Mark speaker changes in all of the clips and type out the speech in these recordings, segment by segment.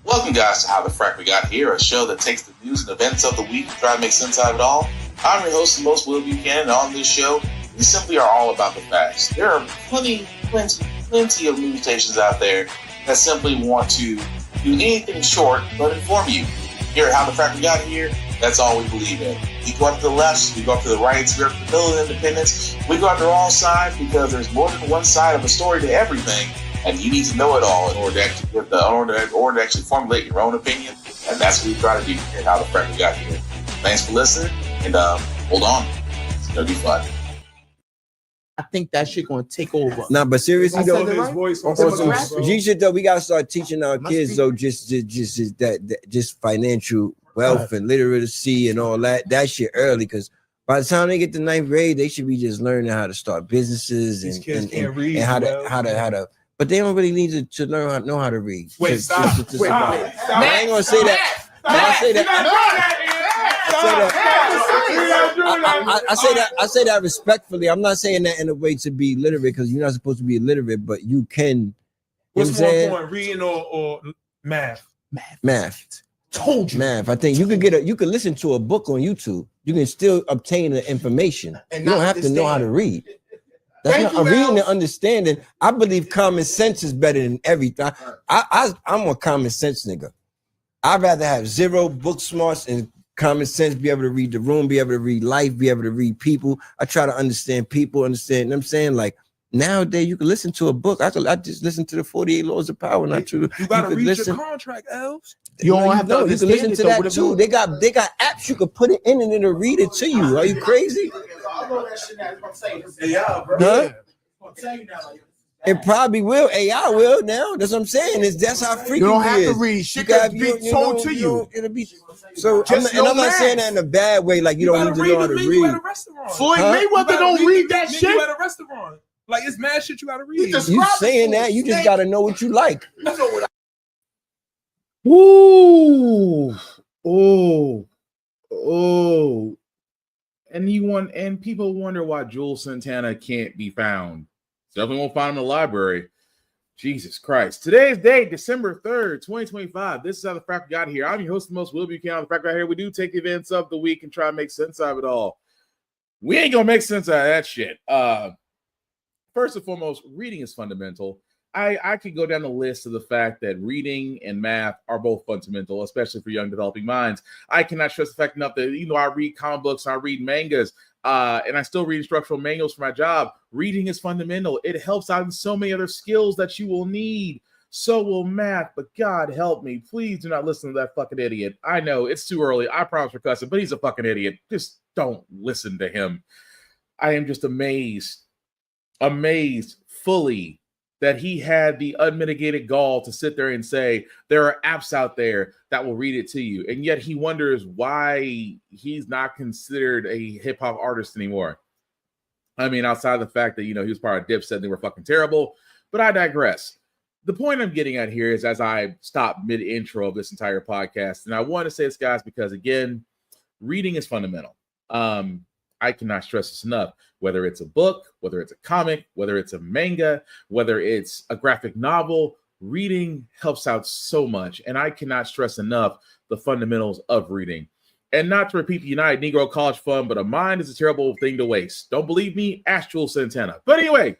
Speaker 1: Welcome, guys, to How the Frack We Got Here, a show that takes the news and events of the week and try to make sense out of it all. I'm your host, th0le Buchanan, and on this show, we simply are all about the facts. There are plenty of news stations out there that simply want to do anything short but inform you. Here at How the Frack We Got Here, that's all we believe in. We go up to the left, we go up to the right, we go up to the middle of independence, we go up to all sides because there's more than one side of a story to everything. And you need to know it all in order to actually to actually formulate your own opinion. And that's what we try to do here at How the Frack We Got Here. Thanks for listening, and hold on. It's going to be fun.
Speaker 2: I think that shit going to take over.
Speaker 3: Nah, but seriously though, we got to start teaching our kids though, just financial wealth and literacy and all that shit early, because by the time they get to 9th grade, they should be just learning how to start businesses and how to. But they don't really need to know how to read.
Speaker 4: Wait, stop.
Speaker 3: I ain't gonna say that. I say that respectfully. I'm not saying that in a way to be literate, because you're not supposed to be illiterate, but you can.
Speaker 4: What's more important, reading or math?
Speaker 3: Math.
Speaker 2: Told you.
Speaker 3: Math. I think you could listen to a book on YouTube. You can still obtain the information. You don't have to know how to read. That's not reading and understanding. I believe common sense is better than everything. I'm a common sense nigga. I'd rather have zero book smarts and common sense, be able to read the room, be able to read life, be able to read people. I try to understand people, understand, you know what I'm saying? Like nowadays you can listen to a book. I just listen to the 48 Laws of Power, not to
Speaker 4: you gotta read your contract, elves.
Speaker 2: You don't have to
Speaker 3: you can listen to that too. They got apps you can put it in and it'll read it to you. Are you crazy? Huh? It probably will. AI will now. That's what I'm saying. That's how freaky
Speaker 2: you don't have
Speaker 3: to
Speaker 2: read. Shit can be told to you.
Speaker 3: It'll be so. I'm not saying that in a bad way. Like you don't need to know how to read.
Speaker 2: Floyd Mayweather don't read that shit.
Speaker 4: You at a restaurant. Like it's mad shit you gotta read.
Speaker 3: You saying that? You just gotta know what you like.
Speaker 2: Ooh, oh. And people wonder why th0le Santana can't be found. Definitely won't find him in the library. Jesus Christ. Today's date, December 3rd, 2025. This is How the Frack We Got Here. I'm your host, th0le Buchanan. On the Frack We Got Here, we do take the events of the week and try to make sense out of it all. We ain't gonna make sense out of that shit. First and foremost, reading is fundamental. I could go down the list of the fact that reading and math are both fundamental, especially for young developing minds. I cannot stress the fact enough that I read comic books, I read mangas, and I still read instructional manuals for my job. Reading is fundamental. It helps out in so many other skills that you will need. So will math, but God help me. Please do not listen to that fucking idiot. I know it's too early. I promise for cussing, but he's a fucking idiot. Just don't listen to him. I am just amazed fully that he had the unmitigated gall to sit there and say there are apps out there that will read it to you. And yet he wonders why he's not considered a hip hop artist anymore. I mean, outside of the fact that, he was part of Dipset and they were fucking terrible, but I digress. The point I'm getting at here is, as I stop mid-intro of this entire podcast, and I want to say this, guys, because again, reading is fundamental. I cannot stress this enough. Whether it's a book, whether it's a comic, whether it's a manga, whether it's a graphic novel, reading helps out so much. And I cannot stress enough the fundamentals of reading. And not to repeat the United Negro College Fund, but a mind is a terrible thing to waste. Don't believe me? Ask th0le Santana. But anyway,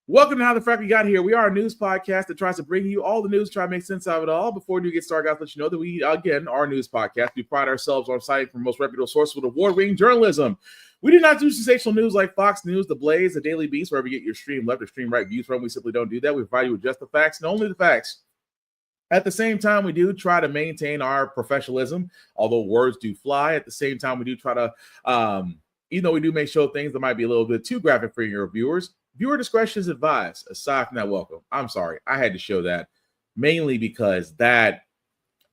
Speaker 2: welcome to How the Frack We Got Here. We are a news podcast that tries to bring you all the news, try to make sense out of it all. Before we get started, guys, let you know that we, again, are a news podcast. We pride ourselves on citing from most reputable sources with award-winning journalism. We do not do sensational news like Fox News, The Blaze, The Daily Beast, wherever you get your stream left or stream right views from. We simply don't do that. We provide you with just the facts and only the facts. At the same time, we do try to maintain our professionalism, although words do fly. At the same time, we do try to, we do make sure things that might be a little bit too graphic for your viewers. Viewer discretion is advised. Aside from that, welcome. I'm sorry. I had to show that mainly because that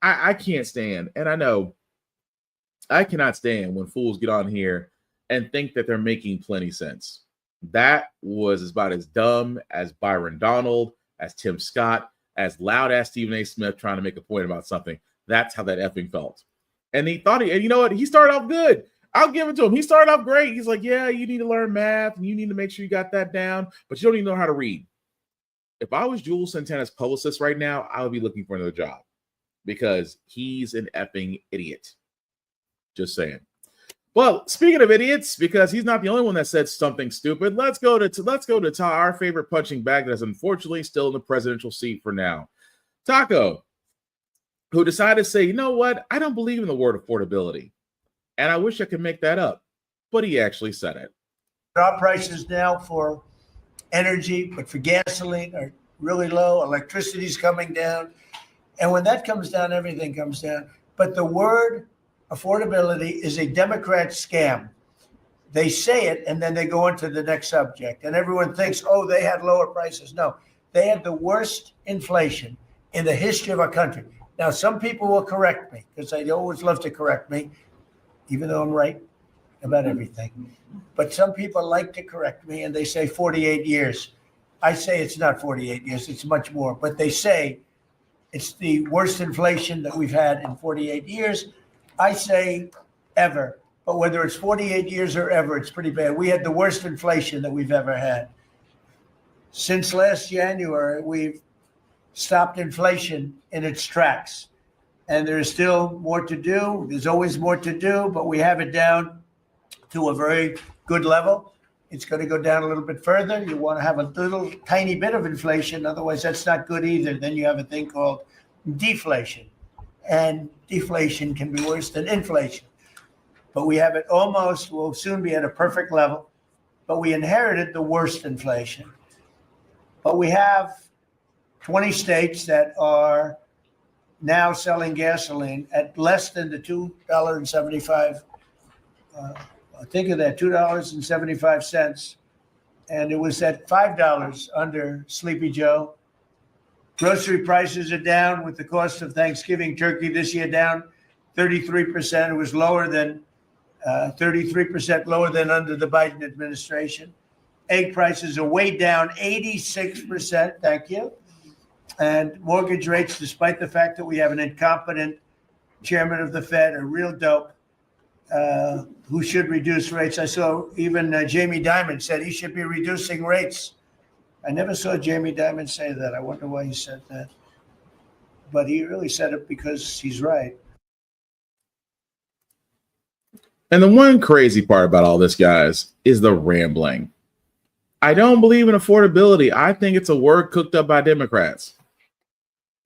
Speaker 2: I can't stand. And I know I cannot stand when fools get on here and think that they're making plenty sense. That was about as dumb as Byron Donald, as Tim Scott, as loud as Stephen A. Smith trying to make a point about something. That's how that effing felt. And he thought, and you know what? He started off good. I'll give it to him. He started off great. He's like, yeah, you need to learn math and you need to make sure you got that down, but you don't even know how to read. If I was th0le Santana's publicist right now, I would be looking for another job. because he's an effing idiot. Just saying. Well, speaking of idiots, because he's not the only one that said something stupid, let's go to our favorite punching bag that is unfortunately still in the presidential seat for now. Taco, who decided to say, you know what? I don't believe in the word affordability. And I wish I could make that up. But he actually said it.
Speaker 5: Our prices now for energy, but for gasoline are really low. Electricity's coming down. And when that comes down, everything comes down. But the word affordability is a Democrat scam. They say it, and then they go into the next subject. And everyone thinks, oh, they had lower prices. No, they had the worst inflation in the history of our country. Now, some people will correct me because they always love to correct me, even though I'm right about everything. But some people like to correct me, and they say 48 years. I say it's not 48 years. It's much more. But they say it's the worst inflation that we've had in 48 years. I say ever, but whether it's 48 years or ever, it's pretty bad. We had the worst inflation that we've ever had. Since last January, we've stopped inflation in its tracks. And there's still more to do. There's always more to do, but we have it down to a very good level. It's going to go down a little bit further. You want to have a little tiny bit of inflation. Otherwise, that's not good either. Then you have a thing called deflation. And deflation can be worse than inflation. But we have it almost, we'll soon be at a perfect level. But we inherited the worst inflation. But we have 20 states that are now selling gasoline at less than the $2.75. Think of that, $2.75. And it was at $5 under Sleepy Joe. Grocery prices are down with the cost of Thanksgiving turkey this year down 33%. It was lower than 33% lower than under the Biden administration. Egg prices are way down 86%. Thank you. And mortgage rates, despite the fact that we have an incompetent chairman of the Fed, a real dope, who should reduce rates. I saw even Jamie Dimon said he should be reducing rates. I never saw Jamie Dimon say that. I wonder why he said that. But he really said it because he's right.
Speaker 2: And the one crazy part about all this, guys, is the rambling. I don't believe in affordability. I think it's a word cooked up by Democrats.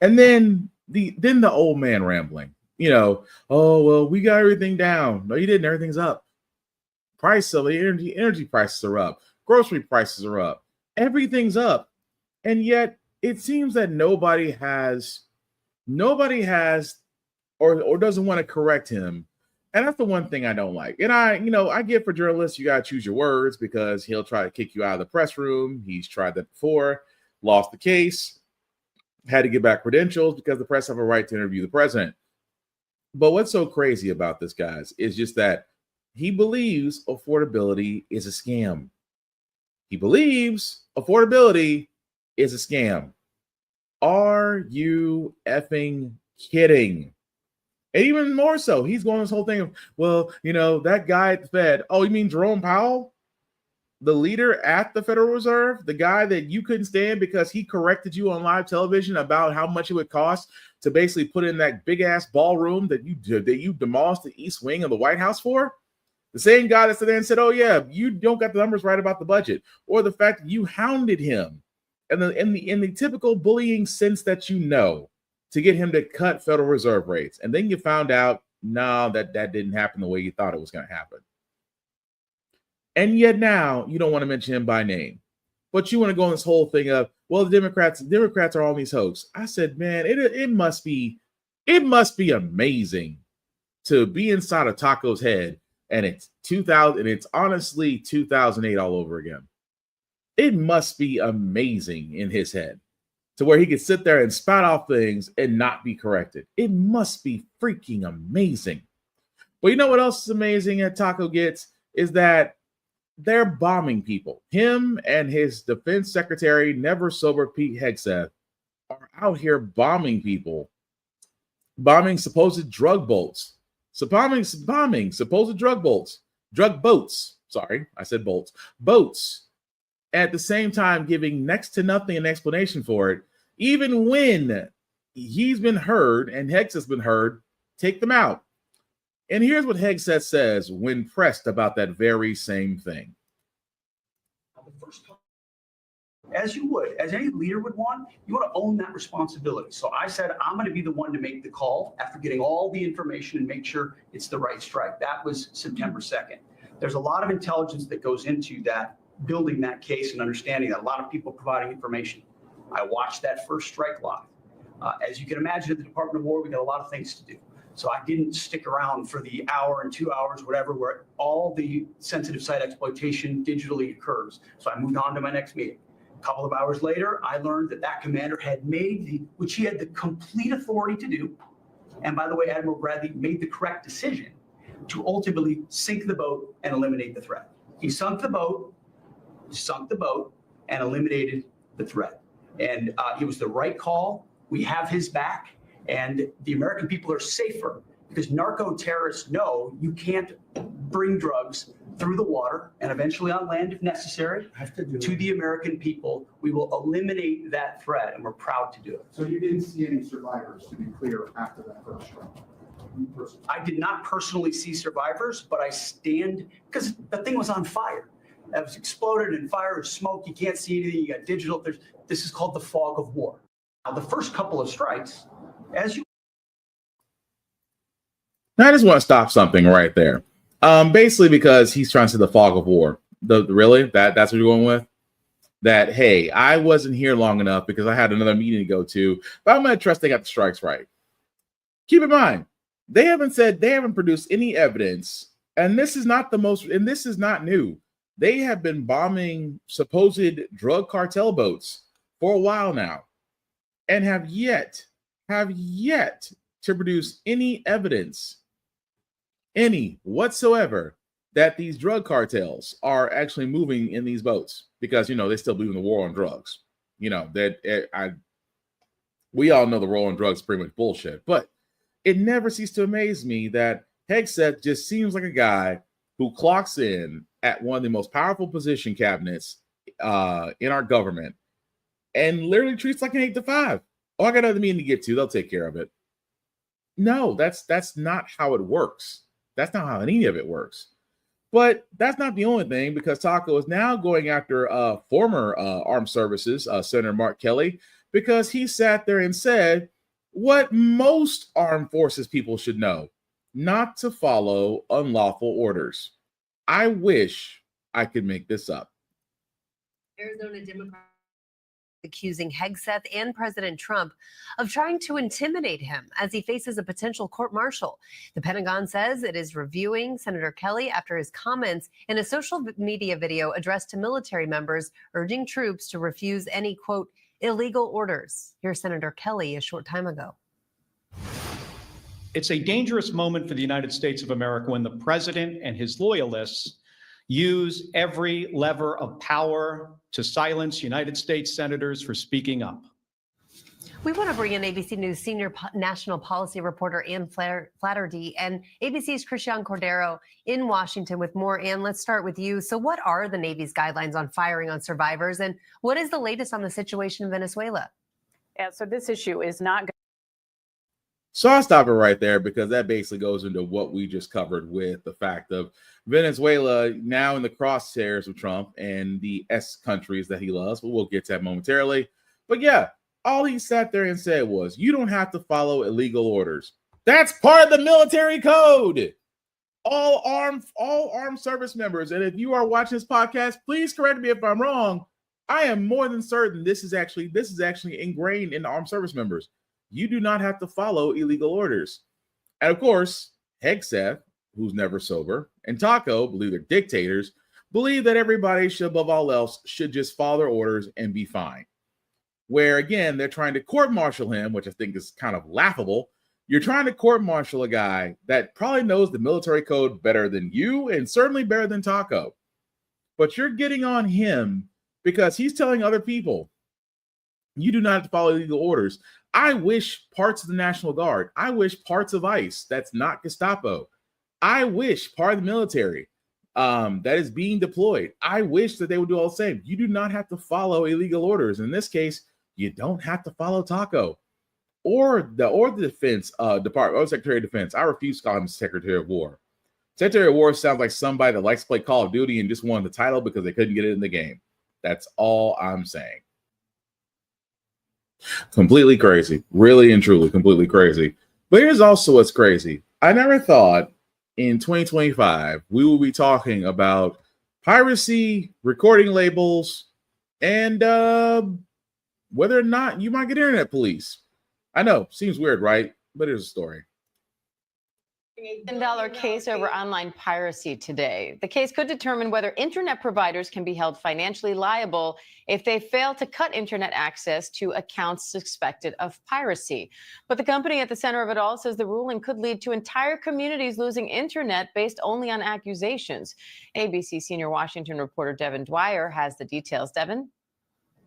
Speaker 2: And then the old man rambling. You know, oh, well, we got everything down. No, you didn't. Everything's up. Price of the energy prices are up. Grocery prices are up. Everything's up. And yet it seems that nobody has or doesn't want to correct him. And that's the one thing I don't like. And I get for journalists, you got to choose your words because he'll try to kick you out of the press room. He's tried that before, lost the case, had to get back credentials because the press have a right to interview the president. But what's so crazy about this, guys, is just that he believes affordability is a scam. He believes affordability is a scam. Are you effing kidding? And even more so, he's going this whole thing of, well, that guy at the Fed. Oh, you mean Jerome Powell? The leader at the Federal Reserve? The guy that you couldn't stand because he corrected you on live television about how much it would cost to basically put in that big-ass ballroom that you demolished the East Wing of the White House for? The same guy that stood there and said, oh, yeah, you don't got the numbers right about the budget. Or the fact that you hounded him in the typical bullying sense that to get him to cut Federal Reserve rates. And then you found out, no, that didn't happen the way you thought it was going to happen. And yet now you don't want to mention him by name. But you want to go on this whole thing of, well, the Democrats are all these hoax. I said, man, it must be amazing to be inside of Taco's head. And it's 2000, and it's honestly 2008 all over again. It must be amazing in his head to where he could sit there and spout off things and not be corrected. It must be freaking amazing. But you know what else is amazing that Taco gets is that they're bombing people. Him and his defense secretary, never sober Pete Hegseth, are out here bombing people, bombing supposed drug boats. Bombing supposed drug boats. Sorry, I said bolts. Boats. At the same time, giving next to nothing an explanation for it, even when he's been heard and Hegseth's been heard. Take them out. And here's what Hegseth says when pressed about that very same thing.
Speaker 6: As you would, as any leader would want, you want to own that responsibility. So I said, I'm going to be the one to make the call after getting all the information and make sure it's the right strike. That was September 2nd. There's a lot of intelligence that goes into that, building that case and understanding that, a lot of people providing information. I watched that first strike live. As you can imagine, at the Department of War, we got a lot of things to do. So I didn't stick around for the hour and 2 hours, whatever, where all the sensitive site exploitation digitally occurs. So I moved on to my next meeting. A couple of hours later, I learned that that commander had made which he had the complete authority to do. And by the way, Admiral Bradley made the correct decision to ultimately sink the boat and eliminate the threat. He sunk the boat, and eliminated the threat. And it was the right call. We have his back, and the American people are safer because narco terrorists know you can't bring drugs through the water and eventually on land if necessary to the American people. We will eliminate that threat, and we're proud to do it.
Speaker 7: So you didn't see any survivors, to be clear, after that first strike?
Speaker 6: I did not personally see survivors, but I stand, because the thing was on fire. It was exploded and fire and smoke. You can't see anything. You got digital. This is called the fog of war. Now, the first couple of strikes, as you.
Speaker 2: I just want to stop something right there. Basically, because he's trying to say the fog of war. Really? That's what you're going with? That, hey, I wasn't here long enough because I had another meeting to go to, but I'm going to trust they got the strikes right. Keep in mind, they haven't produced any evidence, and this is not new. They have been bombing supposed drug cartel boats for a while now and have yet to produce any evidence, any whatsoever, that these drug cartels are actually moving in these boats, because they still believe in the war on drugs. We all know the war on drugs is pretty much bullshit, but it never ceased to amaze me that Hegseth just seems like a guy who clocks in at one of the most powerful position cabinets in our government and literally treats like an 8 to 5. Oh, I got another meeting to get to. They'll take care of it. No, that's not how it works. That's not how any of it works. But that's not the only thing, because Taco is now going after former armed services, Senator Mark Kelly, because he sat there and said what most armed forces people should know: not to follow unlawful orders. I wish I could make this up.
Speaker 8: Arizona Democrat accusing Hegseth and President Trump of trying to intimidate him as he faces a potential court-martial. The Pentagon says it is reviewing Senator Kelly after his comments in a social media video addressed to military members, urging troops to refuse any, quote, illegal orders. Here's Senator Kelly a short time ago.
Speaker 9: It's a dangerous moment for the United States of America when the president and his loyalists use every lever of power to silence United States senators for speaking up.
Speaker 8: We want to bring in ABC News senior national policy reporter Ann Flatterdy and ABC's Christian Cordero in Washington with more. Ann, let's start with you. So what are the Navy's guidelines on firing on survivors, and what is the latest on the situation in Venezuela?
Speaker 10: Yeah, so this issue is not.
Speaker 2: So I'll stop it right there, because that basically goes into what we just covered with the fact of Venezuela now in the crosshairs of Trump and the S countries that he loves, but we'll get to that momentarily. But yeah, all he sat there and said was, you don't have to follow illegal orders. That's part of the military code. All armed service members, and if you are watching this podcast, please correct me if I'm wrong. I am more than certain this is actually ingrained in the armed service members. You do not have to follow illegal orders. And of course, Hegseth, who's never sober, and Taco, believe they're dictators, believe that everybody should, above all else, should just follow their orders and be fine. Where, again, they're trying to court-martial him, which I think is kind of laughable. You're trying to court-martial a guy that probably knows the military code better than you, and certainly better than Taco. But you're getting on him because he's telling other people, you do not have to follow illegal orders. I wish parts of the National Guard, I wish parts of ICE, that's not Gestapo, I wish part of the military that is being deployed, I wish that they would do all the same. You do not have to follow illegal orders. In this case, you don't have to follow Taco. or the defense department, or Secretary of Defense. I refuse to call him Secretary of War. Secretary of War sounds like somebody that likes to play Call of Duty and just wanted the title because they couldn't get it in the game. That's all I'm saying. Completely crazy. Really and truly completely crazy. But here's also what's crazy. I never thought in 2025 we will be talking about piracy, recording labels, and whether or not you might get internet police. I know, seems weird, right? But here's a story.
Speaker 11: $10 case over online piracy today. The case could determine whether internet providers can be held financially liable if they fail to cut internet access to accounts suspected of piracy. But the company at the center of it all says the ruling could lead to entire communities losing internet based only on accusations. ABC senior Washington reporter Devin Dwyer has the details. Devin?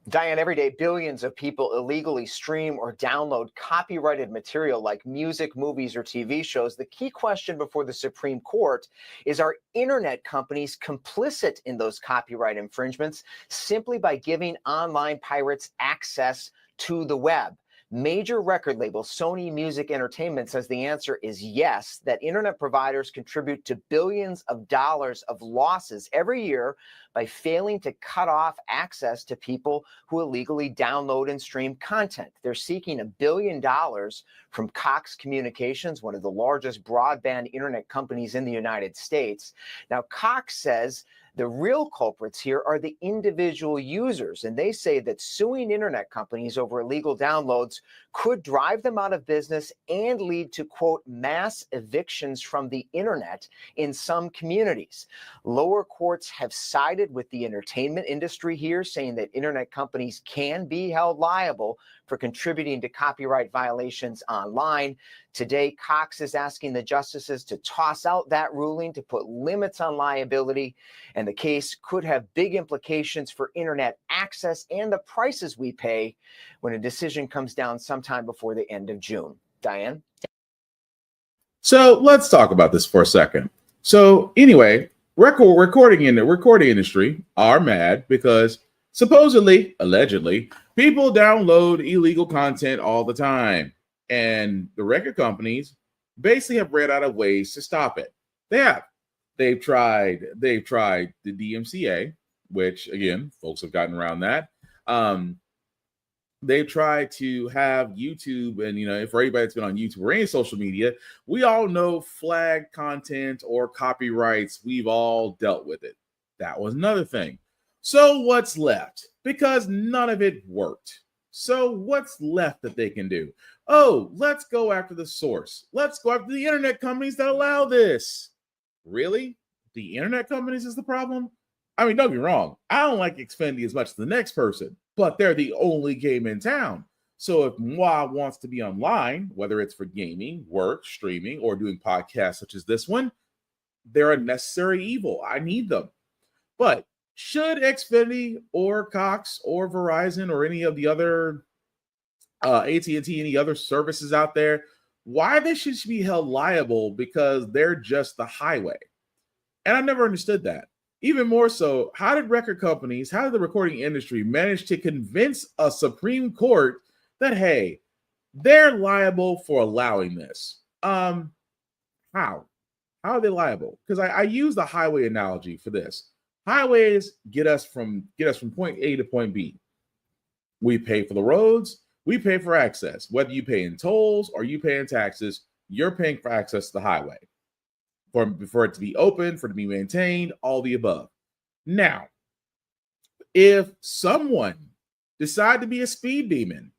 Speaker 12: Diane, every day, billions of people illegally stream or download copyrighted material like music, movies, or TV shows. The key question before the Supreme Court is, are internet companies complicit in those copyright infringements simply by giving online pirates access to the web? Major record label Sony Music Entertainment says the answer is yes, that internet providers contribute to billions of dollars of losses every year by failing to cut off access to people who illegally download and stream content. They're seeking $1 billion from Cox Communications, one of the largest broadband internet companies in the United States. Now, Cox says the real culprits here are the individual users, and they say that suing internet companies over illegal downloads could drive them out of business and lead to, quote, mass evictions from the internet in some communities. Lower courts have sided with the entertainment industry here, saying that internet companies can be held liable for contributing to copyright violations online. Today, Cox is asking the justices to toss out that ruling to put limits on liability, and the case could have big implications for internet access and the prices we pay when a decision comes down sometime before the end of June. Diane?
Speaker 2: So let's talk about this for a second. So anyway, recording industry are mad because supposedly, allegedly, people download illegal content all the time. And the record companies basically have ran out of ways to stop it. They've tried the DMCA, which again, folks have gotten around that. They've tried to have YouTube, and for anybody that's been on YouTube or any social media, we all know flag content or copyrights. We've all dealt with it. That was another thing. So what's left? Because none of it worked. So what's left that they can do? Oh, let's go after the source. Let's go after the internet companies that allow this. Really? The internet companies is the problem? I mean, don't get me wrong. I don't like Xfinity as much as the next person, but they're the only game in town. So if Moi wants to be online, whether it's for gaming, work, streaming, or doing podcasts such as this one, they're a necessary evil. I need them. But should Xfinity or Cox or Verizon or any of the other AT&T, any other services out there, why they should be held liable because they're just the highway? And I never understood that. Even more so, how did the recording industry manage to convince a Supreme Court that, hey, they're liable for allowing this? How? How are they liable? Because I use the highway analogy for this. Highways get us from point A to point B. We pay for the roads. We pay for access. Whether you pay in tolls or you pay in taxes, you're paying for access to the highway. For it to be open, for it to be maintained, all the above. Now, if someone decide to be a speed demon,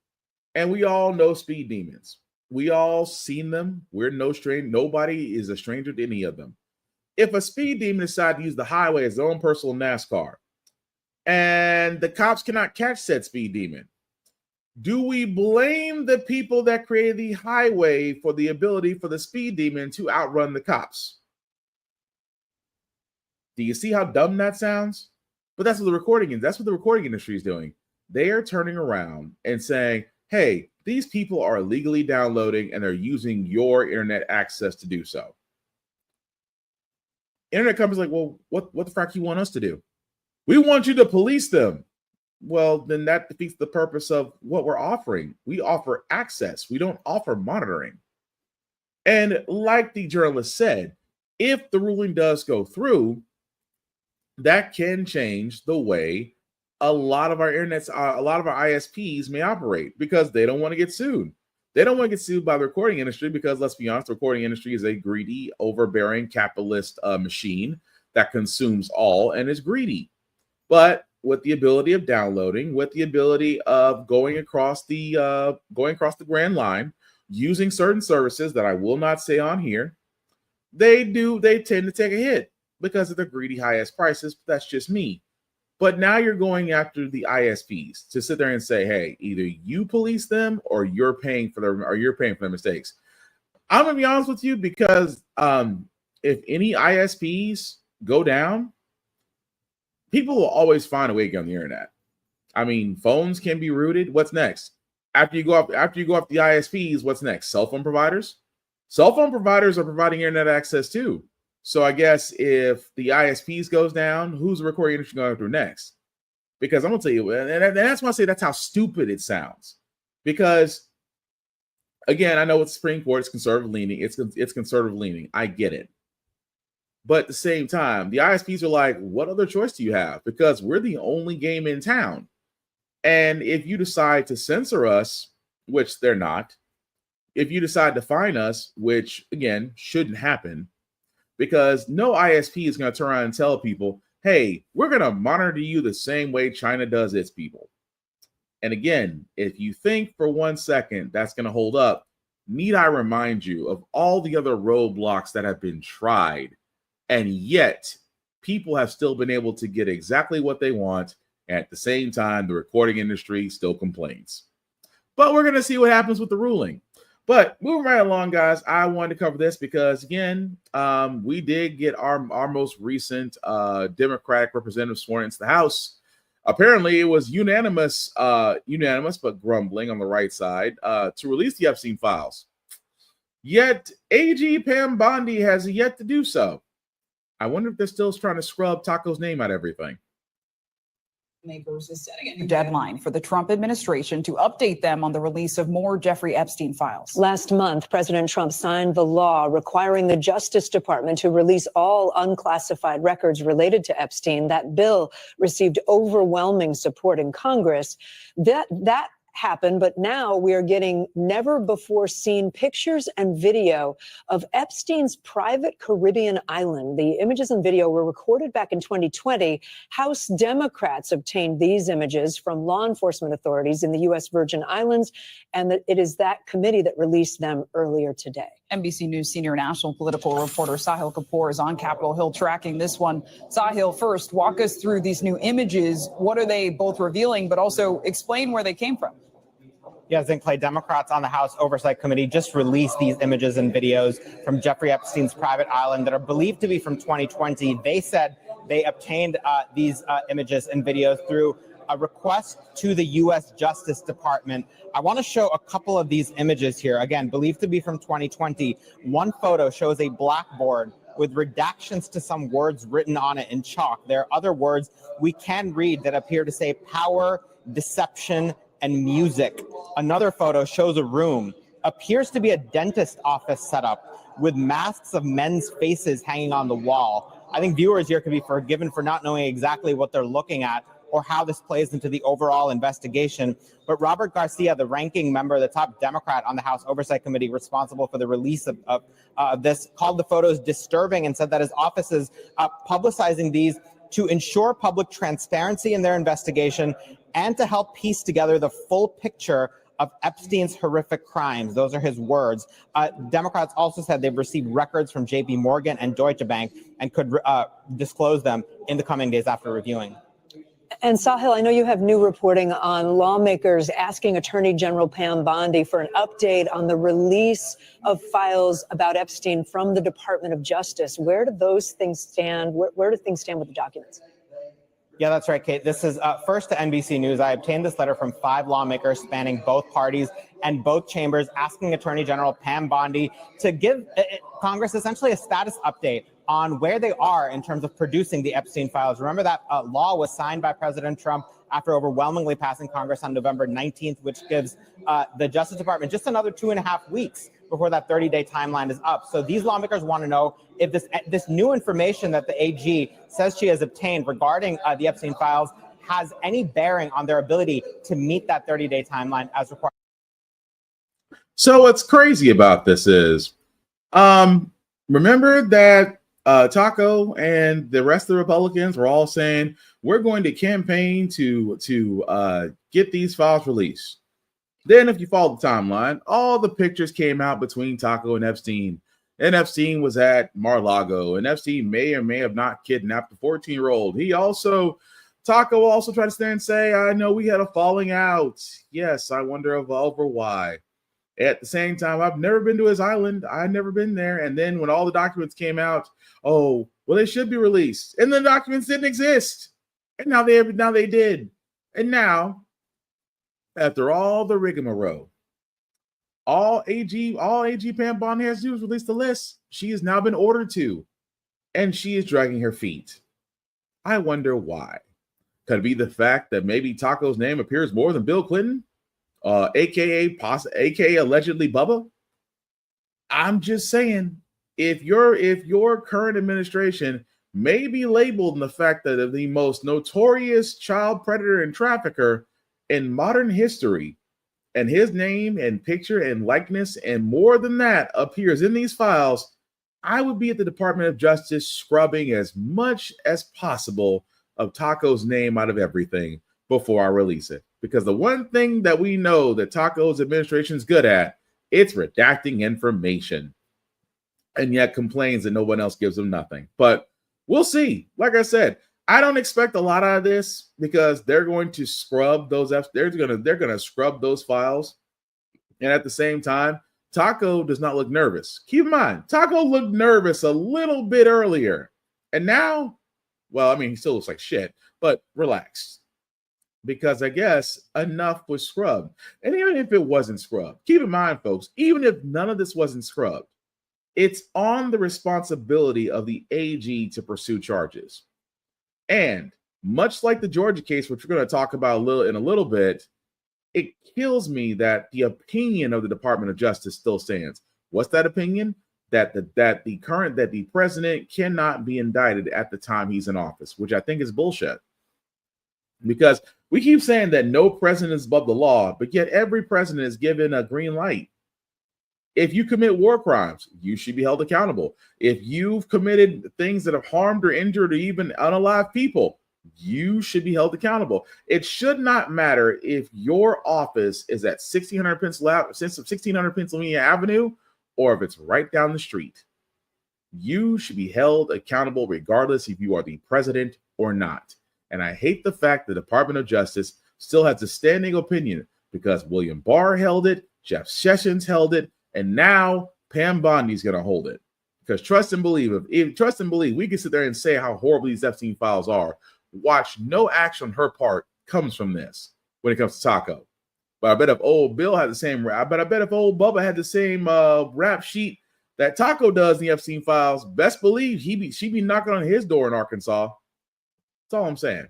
Speaker 2: and we all know speed demons, we all seen them. We're no stranger. Nobody is a stranger to any of them. If a speed demon decide to use the highway as their own personal NASCAR, and the cops cannot catch said speed demon, do we blame the people that created the highway for the ability for the speed demon to outrun the cops? Do you see how dumb that sounds? But that's what the recording industry is doing. They are turning around and saying, hey, these people are illegally downloading and they're using your internet access to do so. Internet companies like, well, what the frack you want us to do? We want you to police them. well, then that defeats the purpose of what we're offering. We offer access. We don't offer monitoring. And like the journalist said, if the ruling does go through, that can change the way a lot of our ISPs may operate, because they don't want to get sued. They don't want to get sued by the recording industry because, let's be honest, the recording industry is a greedy, overbearing capitalist machine that consumes all and is greedy. But with the ability of downloading, with the ability of going across the grand line, using certain services that I will not say on here, they tend to take a hit because of the greedy highest prices. But that's just me. But now you're going after the ISPs to sit there and say, hey, either you police them or you're paying for their mistakes. I'm gonna be honest with you, because if any ISPs go down, people will always find a way to get on the internet. I mean, phones can be rooted. What's next? After you go off the ISPs, what's next? Cell phone providers? Cell phone providers are providing internet access too. So I guess if the ISPs goes down, who's the recording industry going through next? Because I'm gonna tell you, and that's why I say that's how stupid it sounds. Because again, I know it's Supreme Court, it's conservative leaning, it's conservative leaning. I get it. But at the same time, the ISPs are like, what other choice do you have? Because we're the only game in town. And if you decide to censor us, which they're not, if you decide to fine us, which again shouldn't happen, because no ISP is going to turn around and tell people, hey, we're going to monitor you the same way China does its people. And again, if you think for 1 second that's going to hold up, need I remind you of all the other roadblocks that have been tried, and yet people have still been able to get exactly what they want. And at the same time, the recording industry still complains. But we're going to see what happens with the ruling. But moving right along, guys, I wanted to cover this because, again, we did get our most recent Democratic representative sworn into the House. Apparently, it was unanimous, but grumbling on the right side to release the Epstein files. Yet, AG Pam Bondi has yet to do so. I wonder if they're still trying to scrub Taco's name out of everything.
Speaker 13: Makers is setting a new deadline for the Trump administration to update them on the release of more Jeffrey Epstein files.
Speaker 14: Last month, President Trump signed the law requiring the Justice Department to release all unclassified records related to Epstein. That bill received overwhelming support in Congress. That happened, but now we are getting never before seen pictures and video of Epstein's private Caribbean island. The images and video were recorded back in 2020. House Democrats obtained these images from law enforcement authorities in the U.S. Virgin Islands, and it is that committee that released them earlier today.
Speaker 13: NBC News senior national political reporter Sahil Kapoor is on Capitol Hill tracking this one. Sahil, first, walk us through these new images. What are they both revealing, but also explain where they came from?
Speaker 15: Yeah, Clay, Democrats on the House Oversight Committee just released these images and videos from Jeffrey Epstein's private island that are believed to be from 2020. They said they obtained these images and videos through a request to the U.S. Justice Department. I want to show a couple of these images here. Again, believed to be from 2020. One photo shows a blackboard with redactions to some words written on it in chalk. There are other words we can read that appear to say power, deception, and music. Another photo shows a room, appears to be a dentist office setup with masks of men's faces hanging on the wall. I think viewers here can be forgiven for not knowing exactly what they're looking at or how this plays into the overall investigation. But Robert Garcia, the ranking member, the top Democrat on the House Oversight Committee responsible for the release of this, called the photos disturbing and said that his office is publicizing these to ensure public transparency in their investigation and to help piece together the full picture of Epstein's horrific crimes. Those are his words. Democrats also said they've received records from JP Morgan and Deutsche Bank and could disclose them in the coming days after reviewing.
Speaker 14: And Sahil, I know you have new reporting on lawmakers asking Attorney General Pam Bondi for an update on the release of files about Epstein from the Department of Justice. Where do those things stand? Where do things stand with the documents?
Speaker 15: Yeah, that's right, Kate. This is first to NBC News. I obtained this letter from 5 lawmakers spanning both parties and both chambers asking Attorney General Pam Bondi to give Congress essentially a status update on where they are in terms of producing the Epstein files. Remember that law was signed by President Trump after overwhelmingly passing Congress on November 19th, which gives the Justice Department just another 2.5 weeks before that 30-day timeline is up. So these lawmakers want to know if this new information that the AG says she has obtained regarding the Epstein files has any bearing on their ability to meet that 30-day timeline as required.
Speaker 2: So what's crazy about this is, remember that Taco and the rest of the Republicans were all saying, we're going to campaign to get these files released. Then if you follow the timeline, all the pictures came out between Taco and Epstein. And Epstein was at Mar-a-Lago, and Epstein may or may have not kidnapped the 14-year-old. Taco also tried to stand and say, I know we had a falling out. Yes, I wonder over why. At the same time, I've never been to his island. I've never been there. And then when all the documents came out, oh, well, they should be released. And the documents didn't exist. And now they did. And now, after all the rigmarole, all AG Pam Bondi has to do is release the list. She has now been ordered to, and she is dragging her feet. I wonder why. Could it be the fact that maybe Taco's name appears more than Bill Clinton, aka allegedly Bubba? I'm just saying, if your current administration may be labeled in the fact that the most notorious child predator and trafficker in modern history, and his name and picture and likeness and more than that appears in these files, I would be at the Department of Justice scrubbing as much as possible of Taco's name out of everything before I release it. Because the one thing that we know that Taco's administration is good at, it's redacting information. And yet complains that no one else gives them nothing. But we'll see. Like I said, I don't expect a lot out of this because they're going to scrub those. They're gonna scrub those files, and at the same time, Taco does not look nervous. Keep in mind, Taco looked nervous a little bit earlier, and now, well, I mean, he still looks like shit, but relax, because I guess enough was scrubbed. And even if it wasn't scrubbed, keep in mind, folks, even if none of this wasn't scrubbed, it's on the responsibility of the AG to pursue charges. And much like the Georgia case, which we're going to talk about in a little bit, it kills me that the opinion of the Department of Justice still stands. What's that opinion? That the president cannot be indicted at the time he's in office, which I think is bullshit. Because we keep saying that no president is above the law, but yet every president is given a green light. If you commit war crimes, you should be held accountable. If you've committed things that have harmed or injured or even unalive people, you should be held accountable. It should not matter if your office is at 1600 Pennsylvania Avenue or if it's right down the street. You should be held accountable regardless if you are the president or not. And I hate the fact the Department of Justice still has a standing opinion because William Barr held it, Jeff Sessions held it, and now Pam Bondi's going to hold it. Because trust and believe, we can sit there and say how horrible these Epstein files are. Watch, no action on her part comes from this when it comes to Taco. But I bet if old Bill had the same, I bet if old Bubba had the same rap sheet that Taco does in the Epstein files, best believe she'd be knocking on his door in Arkansas. That's all I'm saying.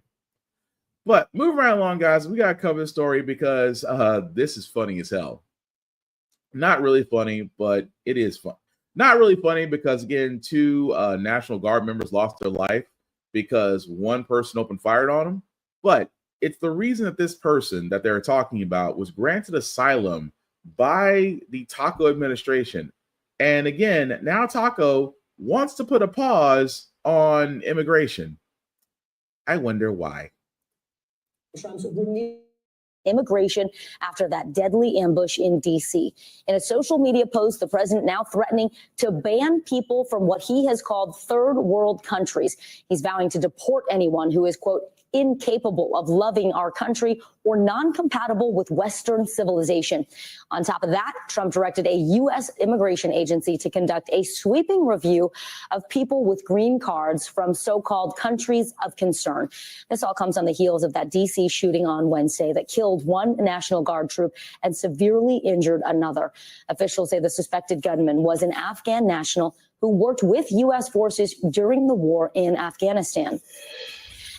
Speaker 2: But moving right along, guys, we got to cover the story because this is funny as hell. Not really funny, but it is fun. Not really funny because, again, 2 National Guard members lost their life because one person opened fire on them. But it's the reason that this person that they're talking about was granted asylum by the Taco administration. And again, now Taco wants to put a pause on immigration. I wonder why.
Speaker 16: Immigration after that deadly ambush in D.C. In a social media post, the president now threatening to ban people from what he has called third world countries. He's vowing to deport anyone who is, quote, incapable of loving our country or non-compatible with Western civilization. On top of that, Trump directed a U.S. immigration agency to conduct a sweeping review of people with green cards from so-called countries of concern. This all comes on the heels of that D.C. shooting on Wednesday that killed one National Guard troop and severely injured another. Officials say the suspected gunman was an Afghan national who worked with U.S. forces during the war in Afghanistan.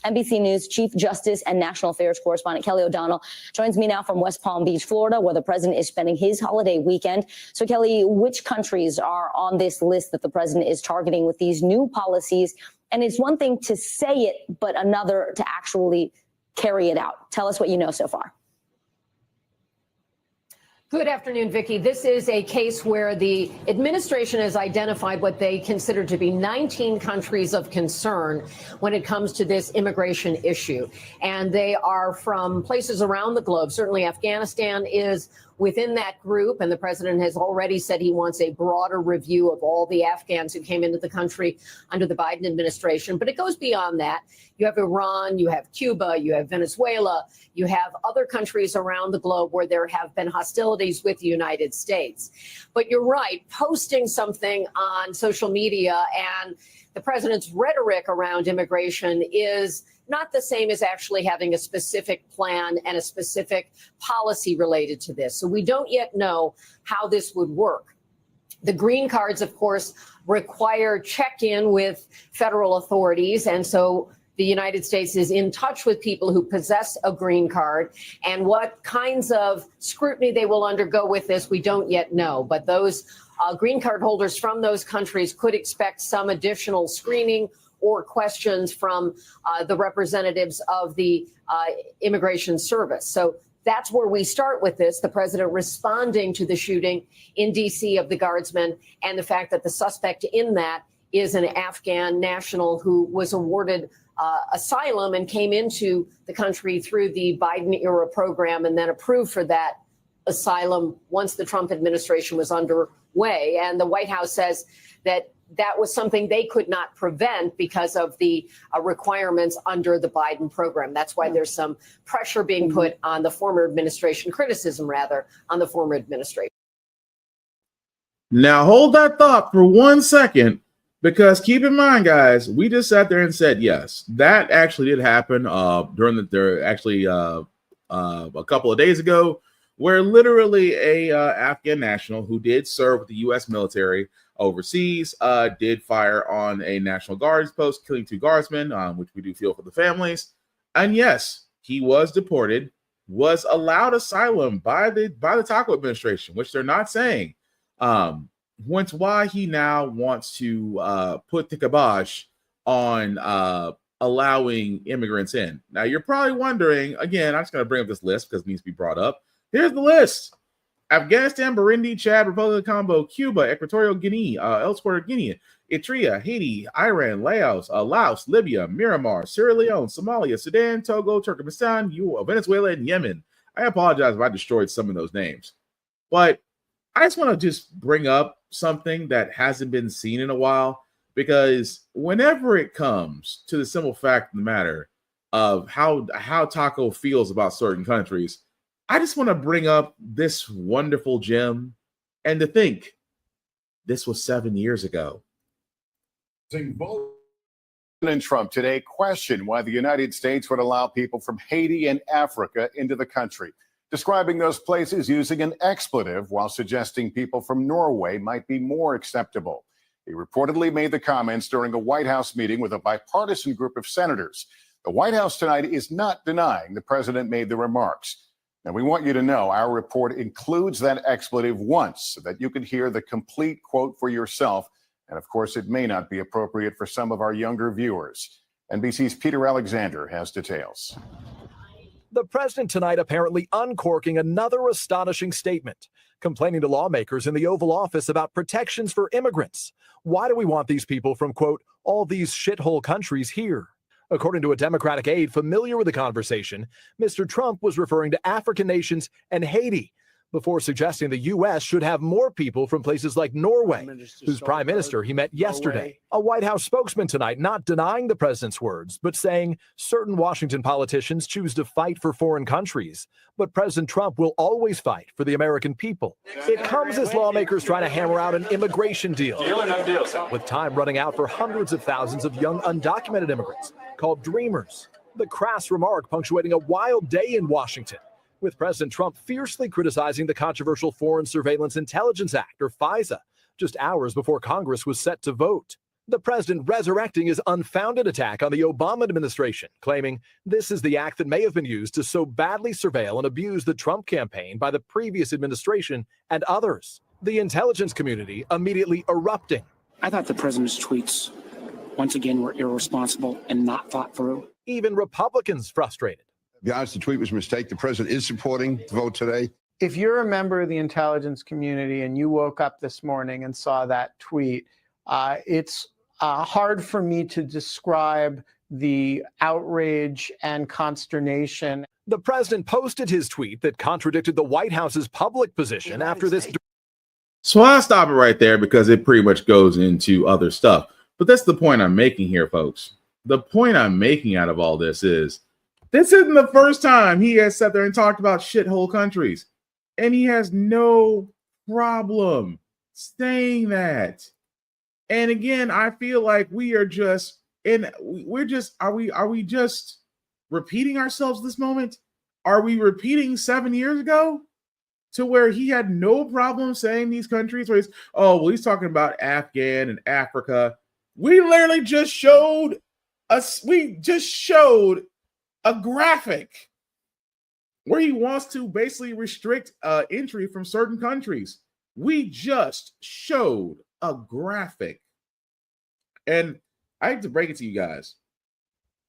Speaker 16: NBC News Chief Justice and National Affairs correspondent Kelly O'Donnell joins me now from West Palm Beach, Florida, where the president is spending his holiday weekend. So, Kelly, which countries are on this list that the president is targeting with these new policies? And it's one thing to say it, but another to actually carry it out. Tell us what you know so far.
Speaker 17: Good afternoon, Vicki. This is a case where the administration has identified what they consider to be 19 countries of concern when it comes to this immigration issue. And they are from places around the globe. Certainly Afghanistan is within that group, and the president has already said he wants a broader review of all the Afghans who came into the country under the Biden administration. But it goes beyond that. You have Iran, you have Cuba, you have Venezuela, you have other countries around the globe where there have been hostilities with the United States. But you're right, posting something on social media and the president's rhetoric around immigration is not the same as actually having a specific plan and a specific policy related to this. So we don't yet know how this would work. The green cards, of course, require check-in with federal authorities. And so the United States is in touch with people who possess a green card, and what kinds of scrutiny they will undergo with this, we don't yet know. But those green card holders from those countries could expect some additional screening or questions from the representatives of the Immigration Service. So that's where we start with this, the president responding to the shooting in D.C. of the guardsmen and the fact that the suspect in that is an Afghan national who was awarded asylum and came into the country through the Biden-era program and then approved for that asylum once the Trump administration was underway. And the White House says that that was something they could not prevent because of the requirements under the Biden program. That's why there's some pressure being put on the former administration, criticism rather, on the former administration.
Speaker 2: Now hold that thought for 1 second, because keep in mind, guys, we just sat there and said, yes, that actually did happen during a couple of days ago, where literally a Afghan national who did serve with the U.S. military overseas did fire on a National Guard's post, killing 2 guardsmen, which we do feel for the families. And yes, he was deported, was allowed asylum by the Taco administration, which they're not saying. What's why he now wants to put the kibosh on allowing immigrants in. Now, you're probably wondering, again, I'm just going to bring up this list because it needs to be brought up. Here's the list. Afghanistan, Burundi, Chad, Republic of the Congo, Cuba, Equatorial Guinea, Elsewhere Guinea, Eritrea, Haiti, Iran, Laos, Libya, Myanmar, Sierra Leone, Somalia, Sudan, Togo, Turkmenistan, Venezuela, and Yemen. I apologize if I destroyed some of those names. But I just want to just bring up something that hasn't been seen in a while, because whenever it comes to the simple fact of the matter of how Taco feels about certain countries, I just want to bring up this wonderful gem and to think this was 7 years ago.
Speaker 18: President Trump today questioned why the United States would allow people from Haiti and Africa into the country, describing those places using an expletive while suggesting people from Norway might be more acceptable. He reportedly made the comments during a White House meeting with a bipartisan group of senators. The White House tonight is not denying the president made the remarks. Now, we want you to know our report includes that expletive once so that you can hear the complete quote for yourself. And of course, it may not be appropriate for some of our younger viewers. NBC's Peter Alexander has details.
Speaker 19: The president tonight apparently uncorking another astonishing statement, complaining to lawmakers in the Oval Office about protections for immigrants. Why do we want these people from, quote, all these shithole countries here? According to a Democratic aide familiar with the conversation, Mr. Trump was referring to African nations and Haiti before suggesting the U.S. should have more people from places like Norway, whose prime minister he met yesterday. A White House spokesman tonight not denying the president's words, but saying certain Washington politicians choose to fight for foreign countries, but President Trump will always fight for the American people. It comes as lawmakers try to hammer out an immigration deal, with time running out for hundreds of thousands of young undocumented immigrants called Dreamers. The crass remark punctuating a wild day in Washington, with President Trump fiercely criticizing the controversial Foreign Surveillance Intelligence Act, or FISA, just hours before Congress was set to vote. The president resurrecting his unfounded attack on the Obama administration, claiming this is the act that may have been used to so badly surveil and abuse the Trump campaign by the previous administration and others. The intelligence community immediately erupting.
Speaker 20: I thought the president's tweets, once again, were irresponsible and not thought through.
Speaker 19: Even Republicans frustrated.
Speaker 21: To be honest, the tweet was a mistake. The president is supporting the vote today.
Speaker 22: If you're a member of the intelligence community and you woke up this morning and saw that tweet, it's hard for me to describe the outrage and consternation.
Speaker 19: The president posted his tweet that contradicted the White House's public position after this.
Speaker 2: So I'll stop it right there because it pretty much goes into other stuff. But that's the point I'm making here, folks. The point I'm making out of all this isn't the first time he has sat there and talked about shithole countries. And he has no problem saying that. And again, I feel like are we just repeating ourselves this moment? Are we repeating 7 years ago to where he had no problem saying these countries where he's talking about Afghan and Africa? We literally just showed a graphic where he wants to basically restrict entry from certain countries. We just showed a graphic. And I have to break it to you guys.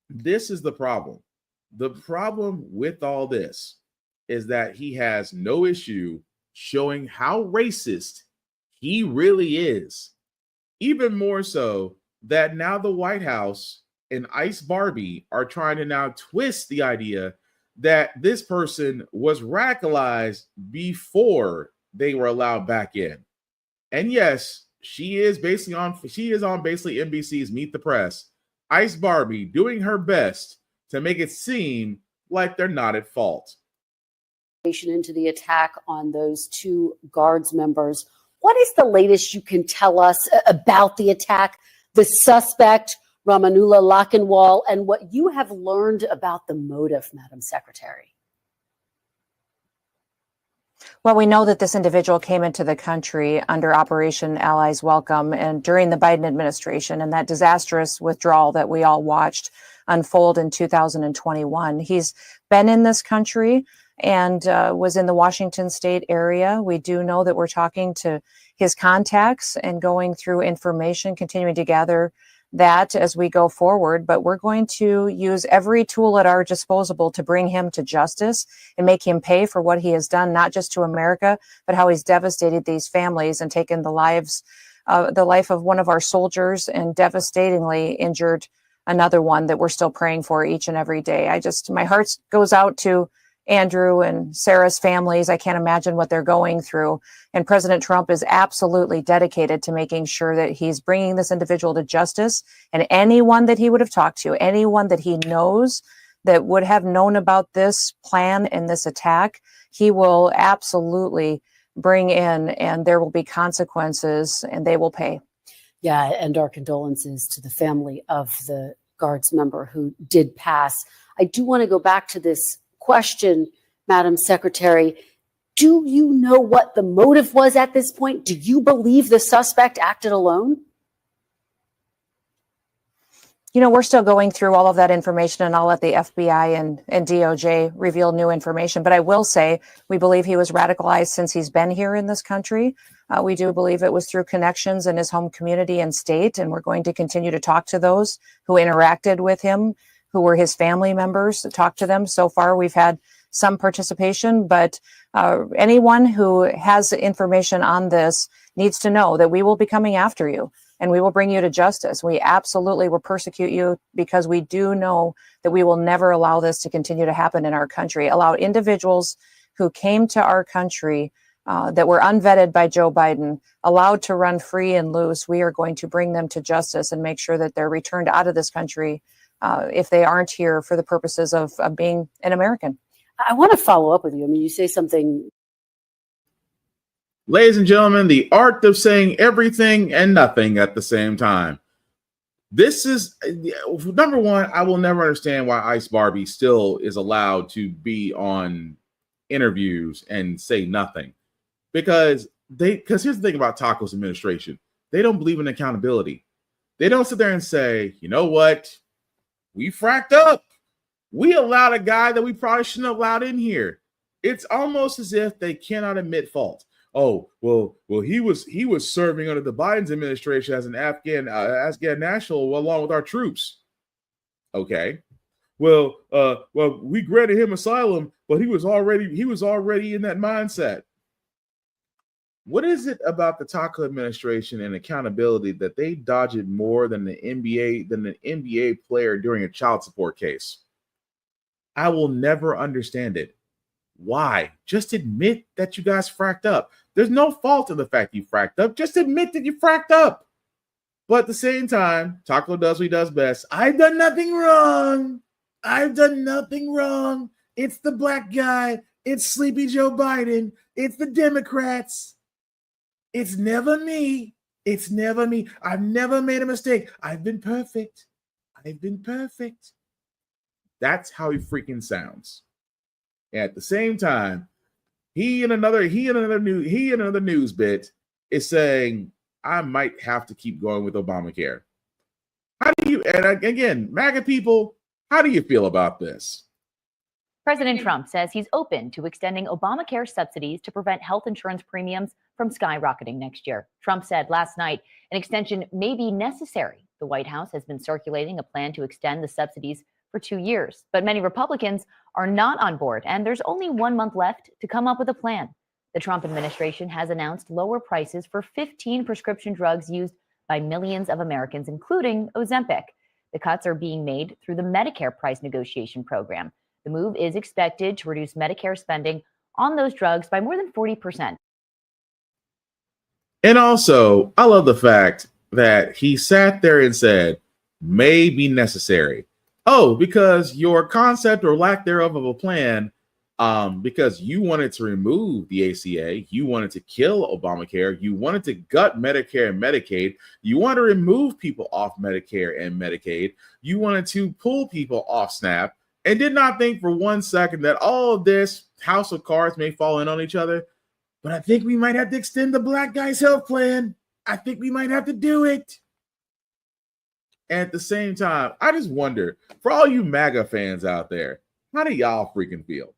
Speaker 2: This is the problem. The problem with all this is that he has no issue showing how racist he really is. Even more so that now the White House and Ice Barbie are trying to now twist the idea that this person was radicalized before they were allowed back in. And yes, she is on basically NBC's Meet the Press. Ice Barbie doing her best to make it seem like they're not at fault.
Speaker 23: Into the attack on those two Guards members. What is the latest you can tell us about the attack, the suspect, Ramanullah Lakhanwal, and what you have learned about the motive, Madam Secretary?
Speaker 24: Well, we know that this individual came into the country under Operation Allies Welcome and during the Biden administration and that disastrous withdrawal that we all watched unfold in 2021. He's been in this country and was in the Washington state area. We do know that we're talking to his contacts and going through information, continuing to gather that as we go forward, but we're going to use every tool at our disposal to bring him to justice and make him pay for what he has done, not just to America, but how he's devastated these families and taken the life of one of our soldiers and devastatingly injured another one that we're still praying for each and every day. My heart goes out to Andrew and Sarah's families. I can't imagine what they're going through. And President Trump is absolutely dedicated to making sure that he's bringing this individual to justice, and anyone that he would have talked to, anyone that he knows that would have known about this plan and this attack, he will absolutely bring in, and there will be consequences and they will pay.
Speaker 23: Yeah, and our condolences to the family of the Guards member who did pass. I do want to go back to this question, Madam Secretary. Do you know what the motive was at this point? Do you believe the suspect acted alone?
Speaker 24: You know, we're still going through all of that information, and I'll let the FBI and DOJ reveal new information. But I will say we believe he was radicalized since he's been here in this country. We do believe it was through connections in his home community and state, and we're going to continue to talk to those who interacted with him, who were his family members, to talk to them. So far, we've had some participation, but anyone who has information on this needs to know that we will be coming after you and we will bring you to justice. We absolutely will persecute you because we do know that we will never allow this to continue to happen in our country. Allow individuals who came to our country that were unvetted by Joe Biden, allowed to run free and loose. We are going to bring them to justice and make sure that they're returned out of this country if they aren't here for the purposes of being an American.
Speaker 23: I want to follow up with you. I mean, you say something.
Speaker 2: Ladies and gentlemen, the art of saying everything and nothing at the same time. This is, number one, I will never understand why Ice Barbie still is allowed to be on interviews and say nothing. Because because here's the thing about Taco's administration. They don't believe in accountability. They don't sit there and say, you know what? We fracked up. We allowed a guy that we probably shouldn't have allowed in here. It's almost as if they cannot admit fault. Oh, well, he was serving under the Biden's administration as an Afghan national along with our troops. Okay. Well, we granted him asylum, but he was already in that mindset. What is it about the Taco administration and accountability that they dodge it more than an NBA player during a child support case? I will never understand it. Why? Just admit that you guys fracked up. There's no fault in the fact you fracked up. Just admit that you fracked up. But at the same time, Taco does what he does best. I've done nothing wrong. I've done nothing wrong. It's the black guy. It's Sleepy Joe Biden. It's the Democrats. It's never me. It's never me. I've never made a mistake. I've been perfect. I've been perfect. That's how he freaking sounds. And at the same time, he in another news bit is saying, I might have to keep going with Obamacare. How do you, and again, MAGA people, how do you feel about this?
Speaker 1: President Trump says he's open to extending Obamacare subsidies to prevent health insurance premiums from skyrocketing next year. Trump said last night an extension may be necessary. The White House has been circulating a plan to extend the subsidies for 2 years, but many Republicans are not on board, and there's only 1 month left to come up with a plan. The Trump administration has announced lower prices for 15 prescription drugs used by millions of Americans, including Ozempic. The cuts are being made through the Medicare price negotiation program. The move is expected to reduce Medicare spending on those drugs by more than 40%.
Speaker 2: And also, I love the fact that he sat there and said, may be necessary. Oh, because your concept or lack thereof of a plan, because you wanted to remove the ACA, you wanted to kill Obamacare, you wanted to gut Medicare and Medicaid, you want to remove people off Medicare and Medicaid, you wanted to pull people off SNAP, and did not think for 1 second that all of this house of cards may fall in on each other. But I think we might have to extend the black guy's health plan. I think we might have to do it. And at the same time, I just wonder, for all you MAGA fans out there, how do y'all freaking feel?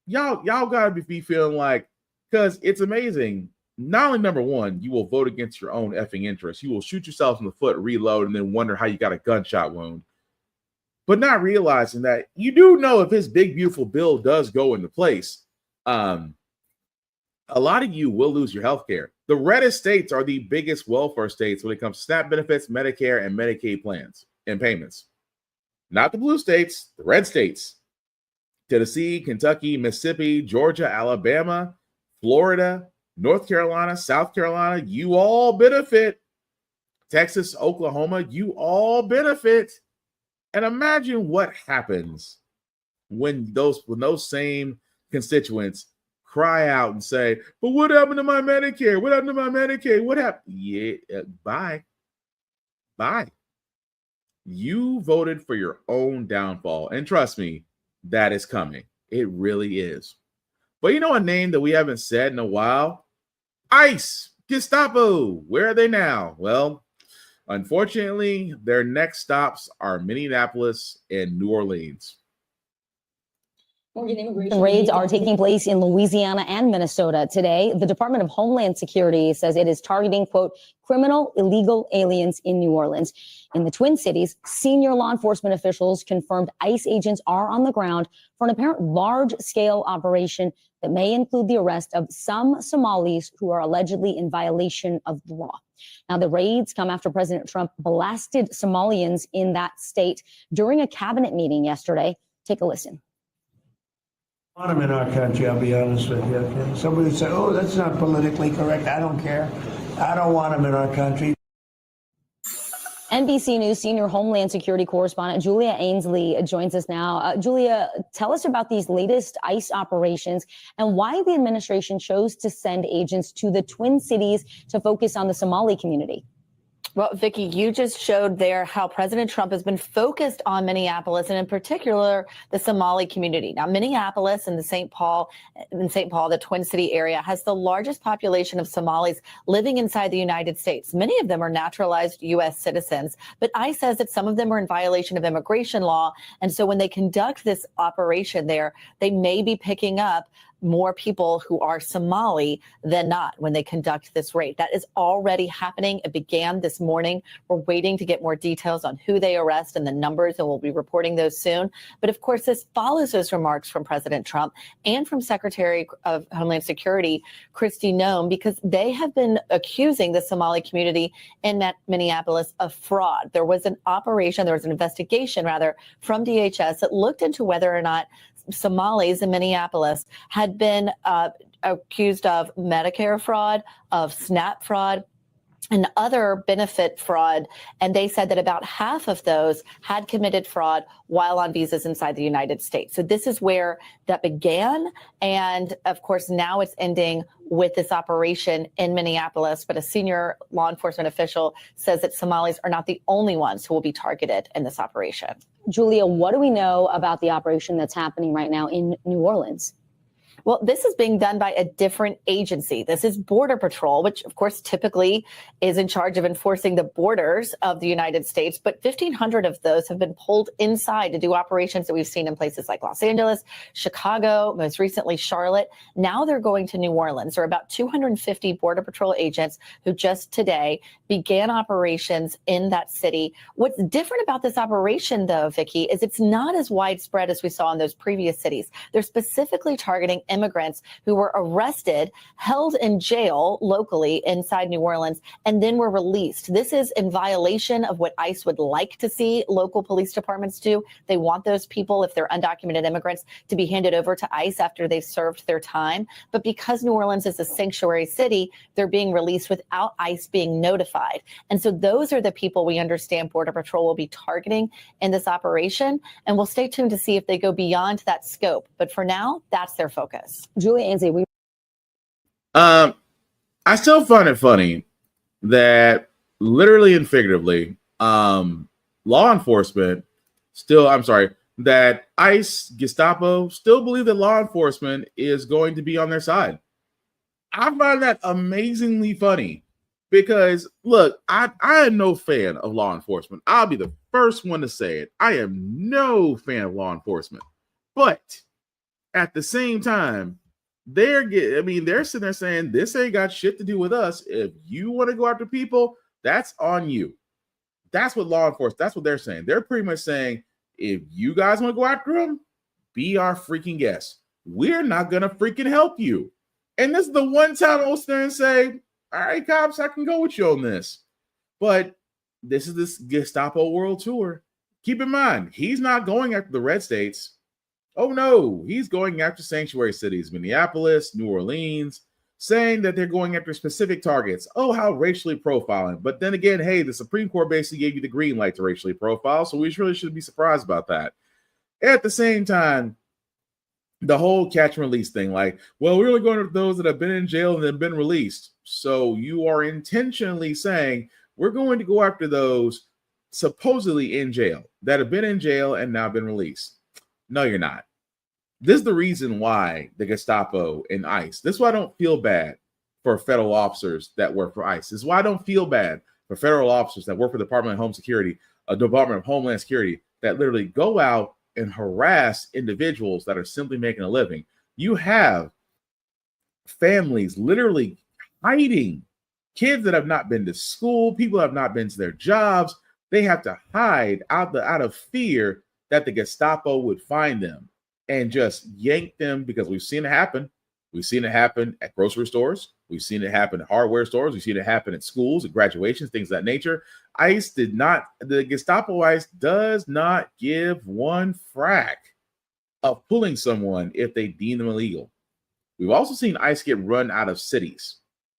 Speaker 2: Y'all gotta be feeling like, because it's amazing. Not only, number one, you will vote against your own effing interests. You will shoot yourself in the foot, reload, and then wonder how you got a gunshot wound. But not realizing that you do know if his big, beautiful bill does go into place, a lot of you will lose your health care. The reddest states are the biggest welfare states when it comes to SNAP benefits, Medicare, and Medicaid plans and payments. Not the blue states, the red states. Tennessee, Kentucky, Mississippi, Georgia, Alabama, Florida, North Carolina, South Carolina, you all benefit. Texas, Oklahoma, you all benefit. And imagine what happens when those same constituents cry out and say, but what happened to my Medicare? What happened to my Medicaid? What happened? Yeah, bye. You voted for your own downfall. And trust me, that is coming. It really is. But you know a name that we haven't said in a while? ICE, Gestapo. Where are they now? Well, unfortunately, their next stops are Minneapolis and New Orleans.
Speaker 16: Raids are taking place in Louisiana and Minnesota today. The Department of Homeland Security says it is targeting, quote, criminal illegal aliens in New Orleans. In the Twin Cities, senior law enforcement officials confirmed ICE agents are on the ground for an apparent large-scale operation that may include the arrest of some Somalis who are allegedly in violation of the law. Now, the raids come after President Trump blasted Somalians in that state during a cabinet meeting yesterday. Take a listen.
Speaker 3: I want them in our country, I'll be honest with you. Okay? Somebody say, oh, that's not politically correct. I don't care. I don't want them in our country.
Speaker 16: NBC News senior Homeland Security correspondent Julia Ainsley joins us now. Julia, tell us about these latest ICE operations and why the administration chose to send agents to the Twin Cities to focus on the Somali community.
Speaker 1: Well, Vicky, you just showed there how President Trump has been focused on Minneapolis and in particular the Somali community. Now, Minneapolis and St. Paul, the Twin City area, has the largest population of Somalis living inside the United States. Many of them are naturalized U.S. citizens, but ICE says that some of them are in violation of immigration law. And so when they conduct this operation there, they may be picking up more people who are Somali than not when they conduct this raid. That is already happening. It began this morning. We're waiting to get more details on who they arrest and the numbers, and we'll be reporting those soon. But of course, this follows those remarks from President Trump and from Secretary of Homeland Security, Kristi Noem, because they have been accusing the Somali community in Minneapolis of fraud. There was an investigation from DHS that looked into whether or not Somalis in Minneapolis had been accused of Medicare fraud, of SNAP fraud, and other benefit fraud. And they said that about half of those had committed fraud while on visas inside the United States. So this is where that began. And of course, now it's ending with this operation in Minneapolis. But a senior law enforcement official says that Somalis are not the only ones who will be targeted in this operation.
Speaker 16: Julia, what do we know about the operation that's happening right now in New Orleans?
Speaker 1: Well, this is being done by a different agency. This is Border Patrol, which, of course, typically is in charge of enforcing the borders of the United States. But 1,500 of those have been pulled inside to do operations that we've seen in places like Los Angeles, Chicago, most recently Charlotte. Now they're going to New Orleans. There are about 250 Border Patrol agents who just today began operations in that city. What's different about this operation, though, Vicky, is it's not as widespread as we saw in those previous cities. They're specifically targeting immigrants who were arrested, held in jail locally inside New Orleans, and then were released. This is in violation of what ICE would like to see local police departments do. They want those people, if they're undocumented immigrants, to be handed over to ICE after they've served their time. But because New Orleans is a sanctuary city, they're being released without ICE being notified. And so those are the people we understand Border Patrol will be targeting in this operation. And we'll stay tuned to see if they go beyond that scope. But for now, that's their focus.
Speaker 16: Julia Ansley,
Speaker 2: I still find it funny that literally and figuratively, law enforcement that ICE, Gestapo still believe that law enforcement is going to be on their side. I find that amazingly funny because, look, I am no fan of law enforcement. I'll be the first one to say it. I am no fan of law enforcement. But at the same time, they're sitting there saying this ain't got shit to do with us. If you want to go after people, that's on you. That's what law enforcement, that's what they're saying. They're pretty much saying, if you guys want to go after them, be our freaking guest. We're not going to freaking help you. And this is the one time I'll stand and say, all right, cops, I can go with you on this. But this is this Gestapo world tour. Keep in mind, he's not going after the red states. Oh, no, he's going after sanctuary cities, Minneapolis, New Orleans, saying that they're going after specific targets. Oh, how racially profiling. But then again, hey, the Supreme Court basically gave you the green light to racially profile, so we really shouldn't be surprised about that. At the same time, the whole catch and release thing, like, well, we're only going after those that have been in jail and then been released. So you are intentionally saying we're going to go after those supposedly in jail that have been in jail and now been released. No, you're not. This is the reason why the Gestapo and ICE, this is why I don't feel bad for federal officers that work for ICE. This is why I don't feel bad for federal officers that work for the Department of Homeland Security that literally go out and harass individuals that are simply making a living. You have families literally hiding, kids that have not been to school, people have not been to their jobs. They have to hide out of fear that the Gestapo would find them and just yank them, because we've seen it happen. We've seen it happen at grocery stores. We've seen it happen at hardware stores. We've seen it happen at schools, at graduations, things of that nature. The Gestapo ICE does not give one frack of pulling someone if they deem them illegal. We've also seen ICE get run out of cities.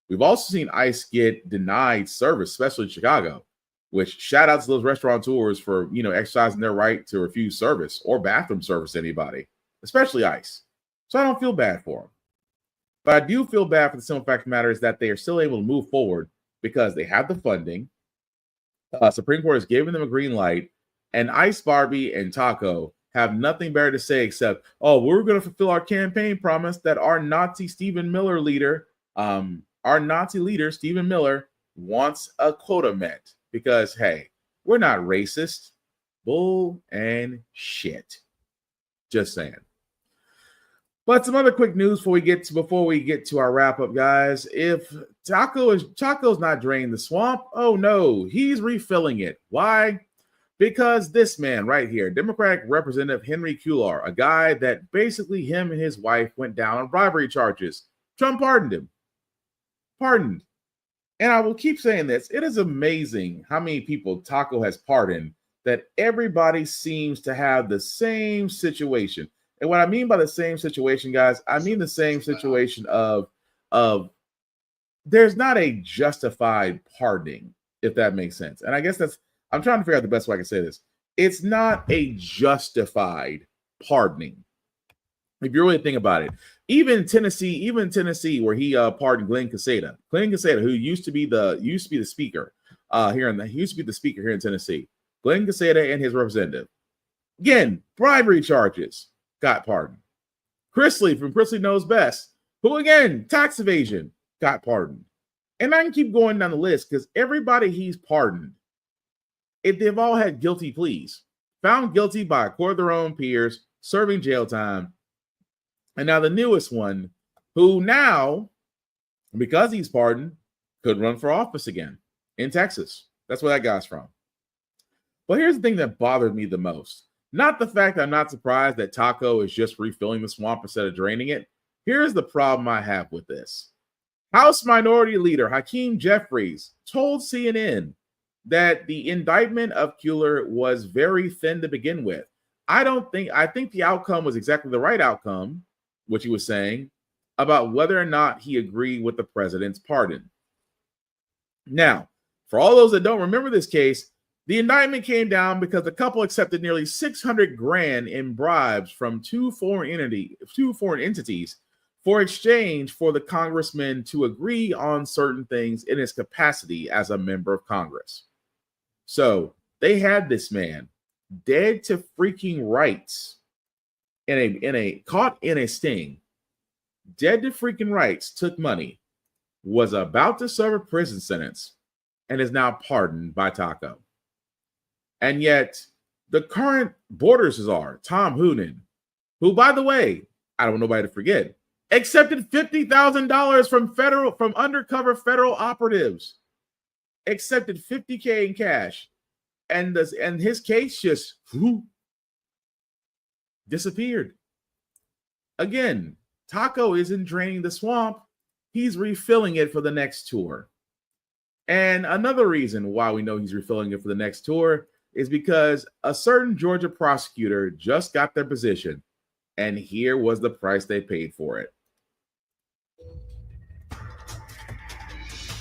Speaker 2: We've also seen ICE get denied service, especially in Chicago, which shout out to those restaurateurs for, exercising their right to refuse service or bathroom service to anybody, especially ICE. So I don't feel bad for them. But I do feel bad for the simple fact of the matter is that they are still able to move forward because they have the funding, Supreme Court has given them a green light, and Ice Barbie and Taco have nothing better to say except, oh, we're going to fulfill our campaign promise that our Nazi leader, Stephen Miller, wants a quota met because, hey, we're not racist. Bull and shit. Just saying. But some other quick news before we get to our wrap up, guys. If Taco's not draining the swamp, oh no, he's refilling it. Why? Because this man right here, Democratic Representative Henry Cuellar, a guy that basically him and his wife went down on bribery charges. Trump pardoned him. Pardoned. And I will keep saying this. It is amazing how many people Taco has pardoned that everybody seems to have the same situation. And what I mean by the same situation, guys, I mean the same situation of there's not a justified pardoning, if that makes sense. And I guess I'm trying to figure out the best way I can say this. It's not a justified pardoning. If you really think about it, even Tennessee, where he pardoned Glenn Casada, who used to be the speaker here in Tennessee. Glenn Casada and his representative, again, bribery charges, got pardoned. Chrisley from Chrisley Knows Best, who again, tax evasion, got pardoned. And I can keep going down the list because everybody he's pardoned, they've all had guilty pleas, found guilty by a court of their own peers, serving jail time. And now the newest one, who now, because he's pardoned, could run for office again in Texas. That's where that guy's from. But here's the thing that bothered me the most. Not the fact that I'm not surprised that Taco is just refilling the swamp instead of draining it. Here's the problem I have with this. House Minority Leader Hakeem Jeffries told CNN that the indictment of Cuellar was very thin to begin with. I think the outcome was exactly the right outcome, which he was saying, about whether or not he agreed with the president's pardon. Now, for all those that don't remember this case, the indictment came down because the couple accepted nearly $600,000 in bribes from two foreign entities for exchange for the congressman to agree on certain things in his capacity as a member of Congress. So they had this man dead to freaking rights caught in a sting, dead to freaking rights, took money, was about to serve a prison sentence, and is now pardoned by Taco. And yet, the current border czar, Tom Hoonan, who, by the way, I don't want nobody to forget, accepted $50,000 from undercover federal operatives, accepted $50K in cash, and his case just disappeared. Again, Taco isn't draining the swamp; he's refilling it for the next tour. And another reason why we know he's refilling it for the next tour is because a certain Georgia prosecutor just got their position, and here was the price they paid for it.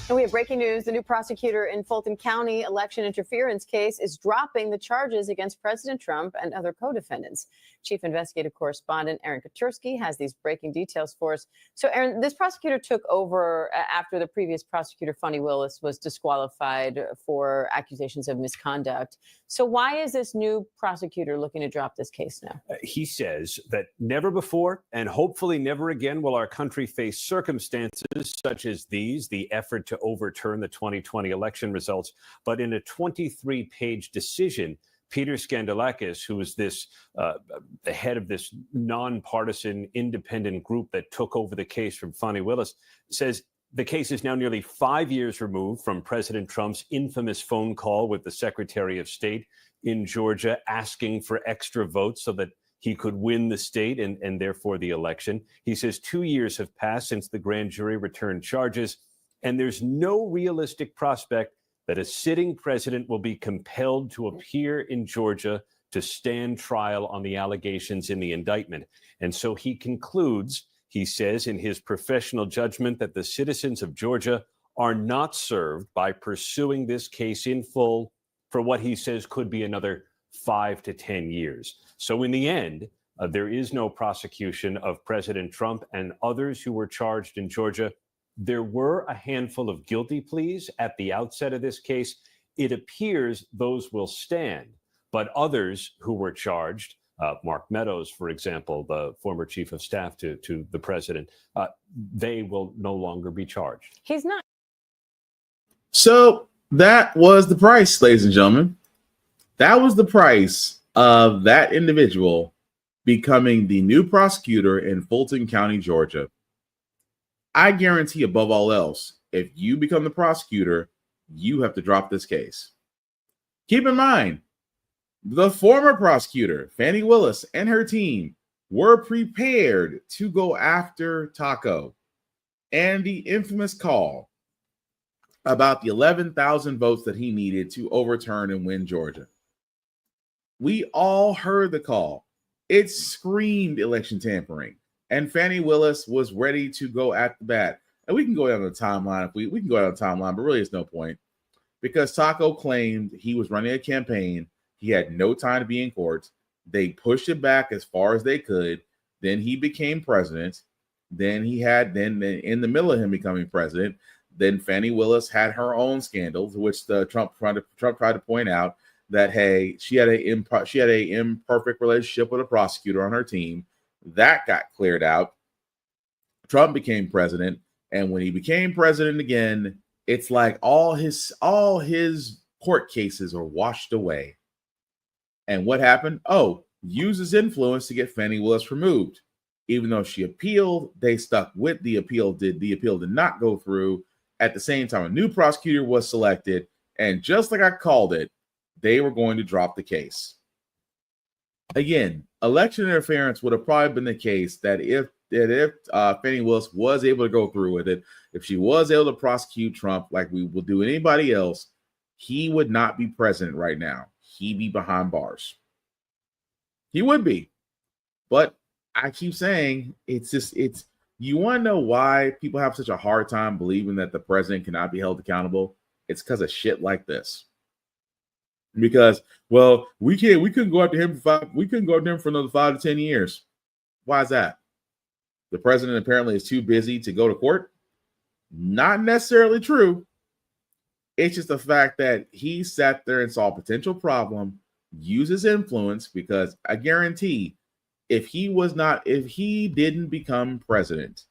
Speaker 11: And we have breaking news. The new prosecutor in Fulton County election interference case is dropping the charges against President Trump and other co-defendants. Chief investigative correspondent Aaron Katersky has these breaking details for us. So, Aaron, this prosecutor took over after the previous prosecutor, Fani Willis, was disqualified for accusations of misconduct. So why is this new prosecutor looking to drop this case now?
Speaker 4: He says that never before and hopefully never again will our country face circumstances such as these, the effort to overturn the 2020 election results. But in a 23-page decision, Peter Skandalakis, who is the head of this nonpartisan independent group that took over the case from Fani Willis, says the case is now nearly 5 years removed from President Trump's infamous phone call with the Secretary of State in Georgia asking for extra votes so that he could win the state and therefore the election. He says 2 years have passed since the grand jury returned charges, and there's no realistic prospect that a sitting president will be compelled to appear in Georgia to stand trial on the allegations in the indictment. And so he concludes, he says in his professional judgment, that the citizens of Georgia are not served by pursuing this case in full for what he says could be another 5 to 10 years. So in the end, there is no prosecution of President Trump and others who were charged in Georgia. There were a handful of guilty pleas at the outset of this case, it appears those will stand. But others who were charged, Mark Meadows, for example, the former chief of staff to the president, they will no longer be charged.
Speaker 11: He's not.
Speaker 2: So that was the price, ladies and gentlemen. That was the price of that individual becoming the new prosecutor in Fulton County, Georgia. I guarantee above all else, if you become the prosecutor, you have to drop this case. Keep in mind, the former prosecutor, Fani Willis, and her team were prepared to go after Taco and the infamous call about the 11,000 votes that he needed to overturn and win Georgia. We all heard the call. It screamed election tampering, and Fani Willis was ready to go at the bat. And we can go down the timeline if we can go down the timeline, but really it's no point because Taco claimed he was running a campaign. He had no time to be in court. They pushed it back as far as they could. Then he became president. Then in the middle of him becoming president, then Fani Willis had her own scandals, which Trump tried to point out that, hey, she had a imperfect relationship with a prosecutor on her team. That got cleared out. Trump became president, and when he became president again, it's like all his court cases are washed away. And what happened? Oh, use his influence to get Fani Willis removed. Even though she appealed, they stuck with the appeal. The appeal did not go through. At the same time, a new prosecutor was selected, and just like I called it, they were going to drop the case. Again, election interference would have probably been the case that if Fani Willis was able to go through with it, if she was able to prosecute Trump like we will do anybody else, he would not be president right now. He'd be behind bars. He would be. But I keep saying you want to know why people have such a hard time believing that the president cannot be held accountable? It's because of shit like this. Because, well, we couldn't go after him for another 5 to 10 years. Why is that? The president apparently is too busy to go to court? Not necessarily true. It's just the fact that he sat there and saw a potential problem, uses influence, because I guarantee if he didn't become president,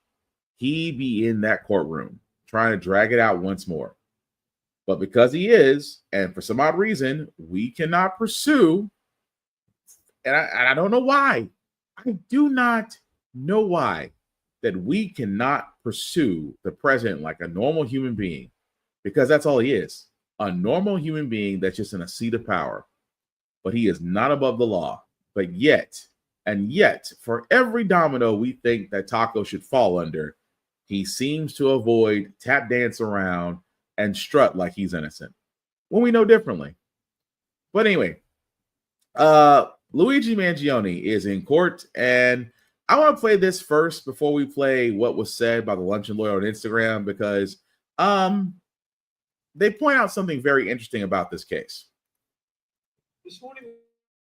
Speaker 2: he'd be in that courtroom trying to drag it out once more. But because he is, and for some odd reason, we cannot pursue, and I don't know why. I do not know why that we cannot pursue the president like a normal human being, because that's all he is, a normal human being that's just in a seat of power. But he is not above the law. But yet, for every domino we think that Taco should fall under, he seems to avoid, tap dance around, and strut like he's innocent when we know differently. But anyway, Luigi Mangione is in court, and I want to play this first before we play what was said by the Luncheon Lawyer on Instagram, because they point out something very interesting about this case.
Speaker 4: This morning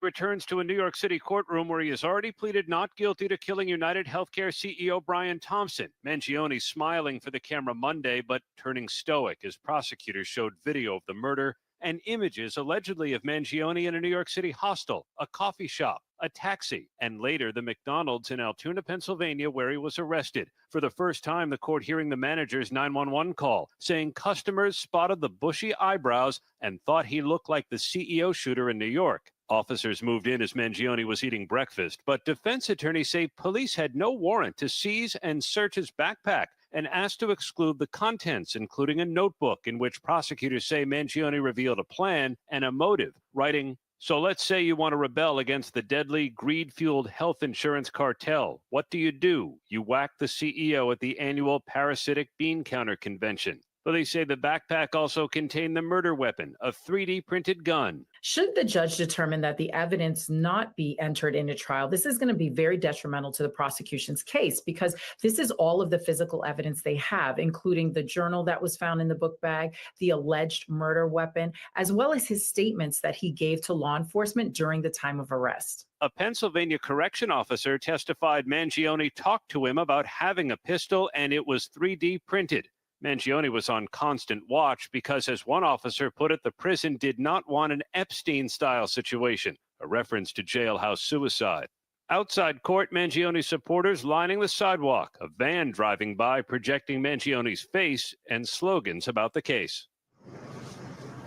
Speaker 4: returns to a New York City courtroom where he has already pleaded not guilty to killing United Healthcare CEO Brian Thompson. Mangione smiling for the camera Monday, but turning stoic as prosecutors showed video of the murder and images allegedly of Mangione in a New York City hostel, a coffee shop, a taxi, and later the McDonald's in Altoona, Pennsylvania, where he was arrested. For the first time, the court hearing the manager's 911 call, saying customers spotted the bushy eyebrows and thought he looked like the CEO shooter in New York. Officers moved in as Mangione was eating breakfast, but defense attorneys say police had no warrant to seize and search his backpack and asked to exclude the contents, including a notebook in which prosecutors say Mangione revealed a plan and a motive, writing, "So let's say you want to rebel against the deadly, greed-fueled health insurance cartel. What do? You whack the CEO at the annual parasitic bean counter convention." But they say the backpack also contained the murder weapon, a 3D printed gun.
Speaker 5: Should the judge determine that the evidence not be entered into trial, this is going to be very detrimental to the prosecution's case, because this is all of the physical evidence they have, including the journal that was found in the book bag, the alleged murder weapon, as well as his statements that he gave to law enforcement during the time of arrest.
Speaker 4: A Pennsylvania correction officer testified Mangione talked to him about having a pistol and it was 3D printed. Mangione was on constant watch because, as one officer put it, the prison did not want an Epstein-style situation, a reference to jailhouse suicide. Outside court, Mangione supporters lining the sidewalk, a van driving by projecting Mangione's face and slogans about the case.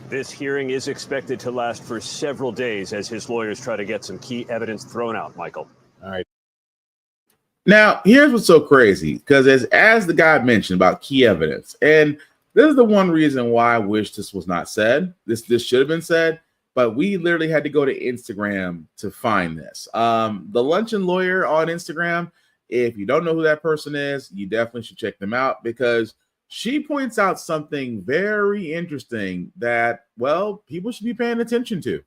Speaker 4: This hearing is expected to last for several days as his lawyers try to get some key evidence thrown out, Michael.
Speaker 2: All right. Now, here's what's so crazy, because as the guy mentioned about key evidence, and this is the one reason why I wish this was not said. This should have been said, but we literally had to go to Instagram to find this. The Luncheon Lawyer on Instagram, if you don't know who that person is, you definitely should check them out, because she points out something very interesting that, well, people should be paying attention to.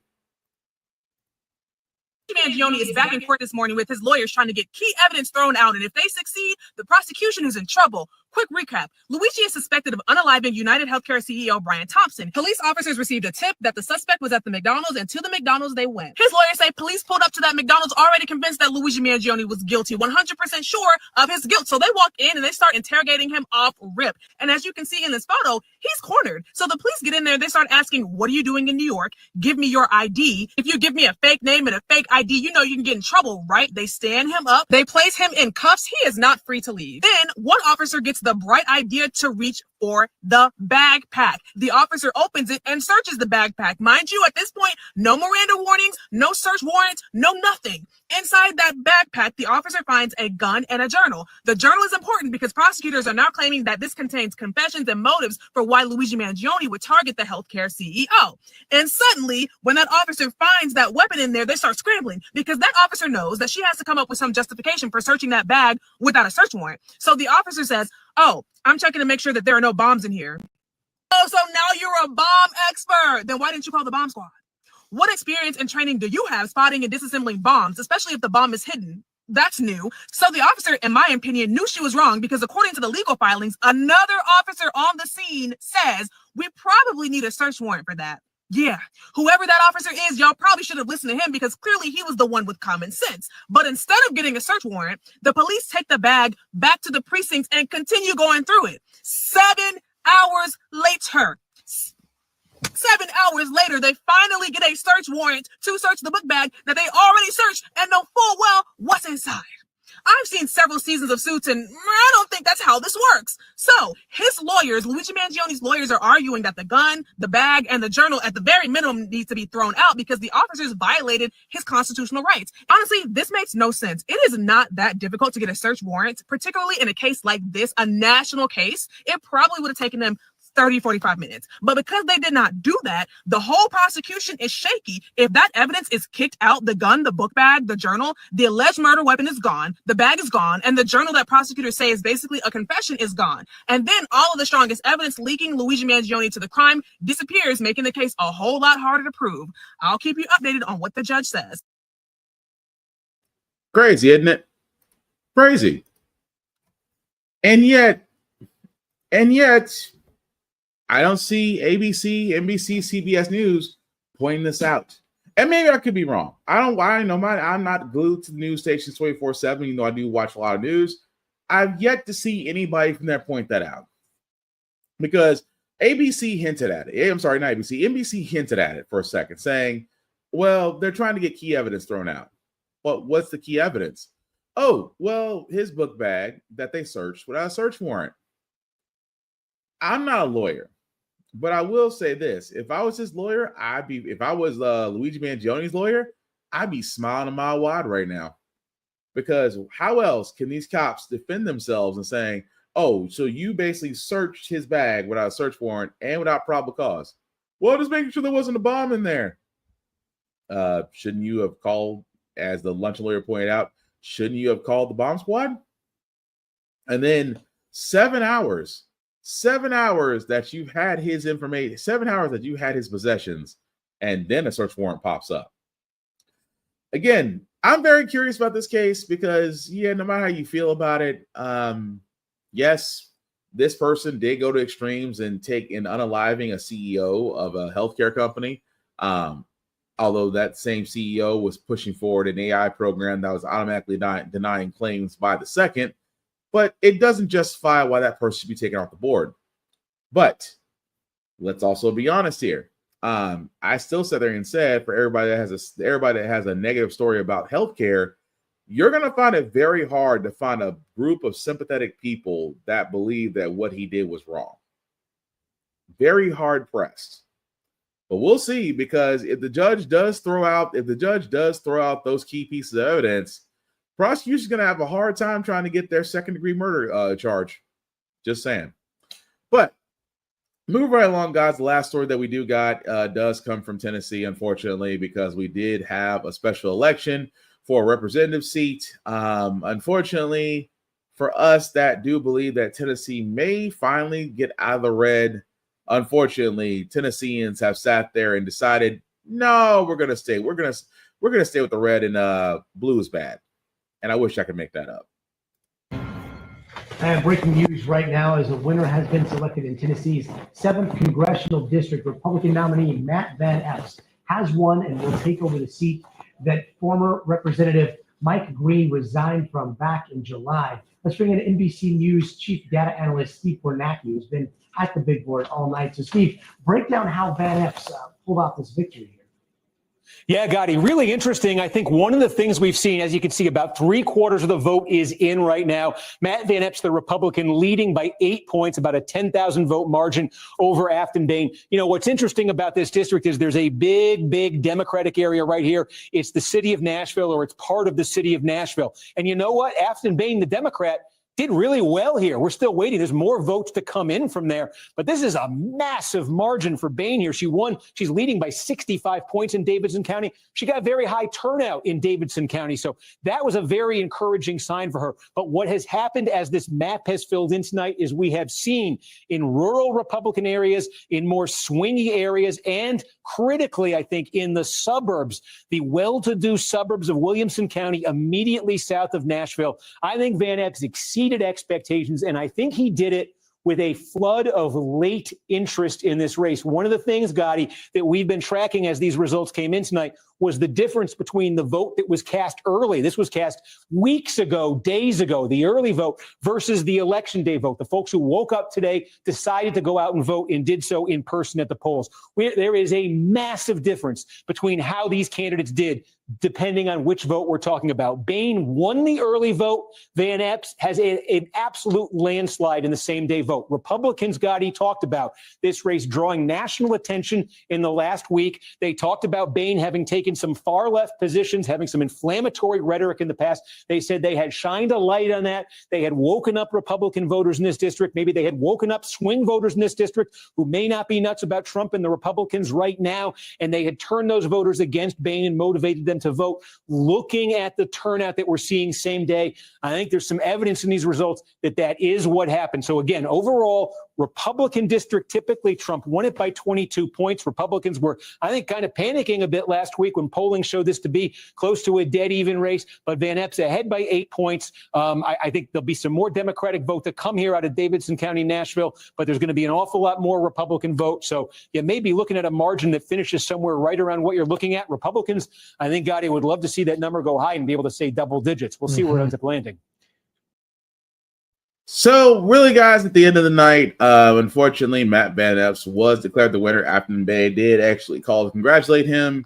Speaker 6: Mangione is back in court this morning with his lawyers trying to get key evidence thrown out, and if they succeed, the prosecution is in trouble. Quick recap. Luigi is suspected of unaliving United Healthcare CEO Brian Thompson. Police officers received a tip that the suspect was at the McDonald's, and to the McDonald's they went. His lawyers say police pulled up to that McDonald's already convinced that Luigi Mangione was guilty, 100% sure of his guilt. So they walk in and they start interrogating him off rip. And as you can see in this photo, he's cornered. So the police get in there, they start asking, what are you doing in New York? Give me your ID. If you give me a fake name and a fake ID, you know you can get in trouble, right? They stand him up. They place him in cuffs. He is not free to leave. Then one officer gets the bright idea to reach for the backpack. The officer opens it and searches the backpack. Mind you, at this point, no Miranda warnings, no search warrants, no nothing. Inside that backpack, the officer finds a gun and a journal. The journal is important because prosecutors are now claiming that this contains confessions and motives for why Luigi Mangione would target the healthcare CEO. And suddenly, when that officer finds that weapon in there, they start scrambling because that officer knows that she has to come up with some justification for searching that bag without a search warrant. So the officer says, oh, I'm checking to make sure that there are no bombs in here. Oh, so now you're a bomb expert. Then why didn't you call the bomb squad? What experience and training do you have spotting and disassembling bombs, especially if the bomb is hidden? That's new. So the officer, in my opinion, knew she was wrong because according to the legal filings, another officer on the scene says we probably need a search warrant for that. Yeah, whoever that officer is, y'all probably should have listened to him because clearly he was the one with common sense. But instead of getting a search warrant, the police take the bag back to the precincts and continue going through it. 7 hours later. 7 hours later, they finally get a search warrant to search the book bag that they already searched and know full well what's inside. I've seen several seasons of Suits, and I don't think that's how this works. So his lawyers, Luigi Mangione's lawyers, are arguing that the gun, the bag, and the journal at the very minimum needs to be thrown out because the officers violated his constitutional rights. Honestly, this makes no sense. It is not that difficult to get a search warrant, particularly in a case like this, a national case. It probably would have taken them 30, 45 minutes. But because they did not do that, the whole prosecution is shaky. If that evidence is kicked out, the gun, the book bag, the journal, the alleged murder weapon is gone, the bag is gone, and the journal that prosecutors say is basically a confession is gone. And then all of the strongest evidence linking Luigi Mangione to the crime disappears, making the case a whole lot harder to prove. I'll keep you updated on what the judge says.
Speaker 2: Crazy, isn't it? Crazy. And yet, I don't see ABC, NBC, CBS News pointing this out. And maybe I could be wrong. I'm not glued to the news stations 24/7, even though I do watch a lot of news. I've yet to see anybody from there point that out. Because ABC hinted at it. I'm sorry, not ABC. NBC hinted at it for a second, saying, well, they're trying to get key evidence thrown out. Well, what's the key evidence? Oh, well, his book bag that they searched without a search warrant. I'm not a lawyer. But I will say this: if I was his lawyer, if I was Luigi Mangione's lawyer, I'd be smiling a mile wide right now. Because how else can these cops defend themselves and saying, oh, so you basically searched his bag without a search warrant and without probable cause? Well, just making sure there wasn't a bomb in there. Shouldn't you have called, as the Luncheon Lawyer pointed out, shouldn't you have called the bomb squad? And then 7 hours that you've had his information, 7 hours that you had his possessions, and then a search warrant pops up. Again, I'm very curious about this case because, no matter how you feel about it, yes, this person did go to extremes and take in unaliving a CEO of a healthcare company. Although that same CEO was pushing forward an AI program that was automatically denying claims by the second. But it doesn't justify why that person should be taken off the board. But let's also be honest here. I still sat there and said, for everybody that has a negative story about healthcare, you're going to find it very hard to find a group of sympathetic people that believe that what he did was wrong. Very hard pressed. But we'll see, because if the judge does throw out those key pieces of evidence, prosecution's going to have a hard time trying to get their second-degree murder charge. Just saying. But move right along, guys. The last story that we do got does come from Tennessee, unfortunately, because we did have a special election for a representative seat. Unfortunately, for us that do believe that Tennessee may finally get out of the red, unfortunately, Tennesseans have sat there and decided, no, we're gonna stay. We're gonna stay with the red, and blue is bad. And I wish I could make that up.
Speaker 7: And breaking news right now is a winner has been selected in Tennessee's 7th Congressional District. Republican nominee Matt Van Epps has won and will take over the seat that former Representative Mike Green resigned from back in July. Let's bring in NBC News Chief Data Analyst Steve Kornacki, who's been at the big board all night. So, Steve, break down how Van Epps pulled off this victory here.
Speaker 8: Yeah, Gotti, really interesting. I think one of the things we've seen, as you can see, about 3/4 of the vote is in right now. Matt Van Epps, the Republican, leading by 8 points, about a 10,000 vote margin over Afton Bain. You know, what's interesting about this district is there's a big Democratic area right here. It's the city of Nashville, or it's part of the city of Nashville. And you know what? Afton Bain, the Democrat, did really well here. We're still waiting. There's more votes to come in from there. But this is a massive margin for Bain here. She won. She's leading by 65 points in Davidson County. She got very high turnout in Davidson County. So that was a very encouraging sign for her. But what has happened as this map has filled in tonight is we have seen in rural Republican areas, in more swingy areas, and critically, I think, in the suburbs, the well-to-do suburbs of Williamson County, immediately south of Nashville, I think Van Epps exceeded expectations, and I think he did it with a flood of late interest in this race. One of the things, Gotti, that we've been tracking as these results came in tonight was the difference between the vote that was cast early. This was cast weeks ago, days ago, the early vote, versus the election day vote. The folks who woke up today, decided to go out and vote, and did so in person at the polls. There is a massive difference between how these candidates did, depending on which vote we're talking about. Bain won the early vote. Van Epps has an absolute landslide in the same day vote. Republicans, Gotti, talked about this race drawing national attention in the last week. They talked about Bain having taken some far left positions, having some inflammatory rhetoric in the past. They said they had shined a light on that. They had woken up Republican voters in this district. Maybe they had woken up swing voters in this district who may not be nuts about Trump and the Republicans right now. And they had turned those voters against Bain and motivated them to vote. Looking at the turnout that we're seeing same day, I think there's some evidence in these results that that is what happened. So again, overall, Republican district, typically Trump won it by 22 points. Republicans were, I think, kind of panicking a bit last week when polling showed this to be close to a dead even race, but Van Epps ahead by 8 points. I think there'll be some more Democratic vote to come here out of Davidson County, Nashville, but there's going to be an awful lot more Republican vote. So you may be looking at a margin that finishes somewhere right around what you're looking at. Republicans, I think, Gotti, would love to see that number go high and be able to say double digits. We'll see where it ends up landing.
Speaker 2: So really, guys, at the end of the night, unfortunately, Matt Van Epps was declared the winner. Afton Bain did actually call to congratulate him,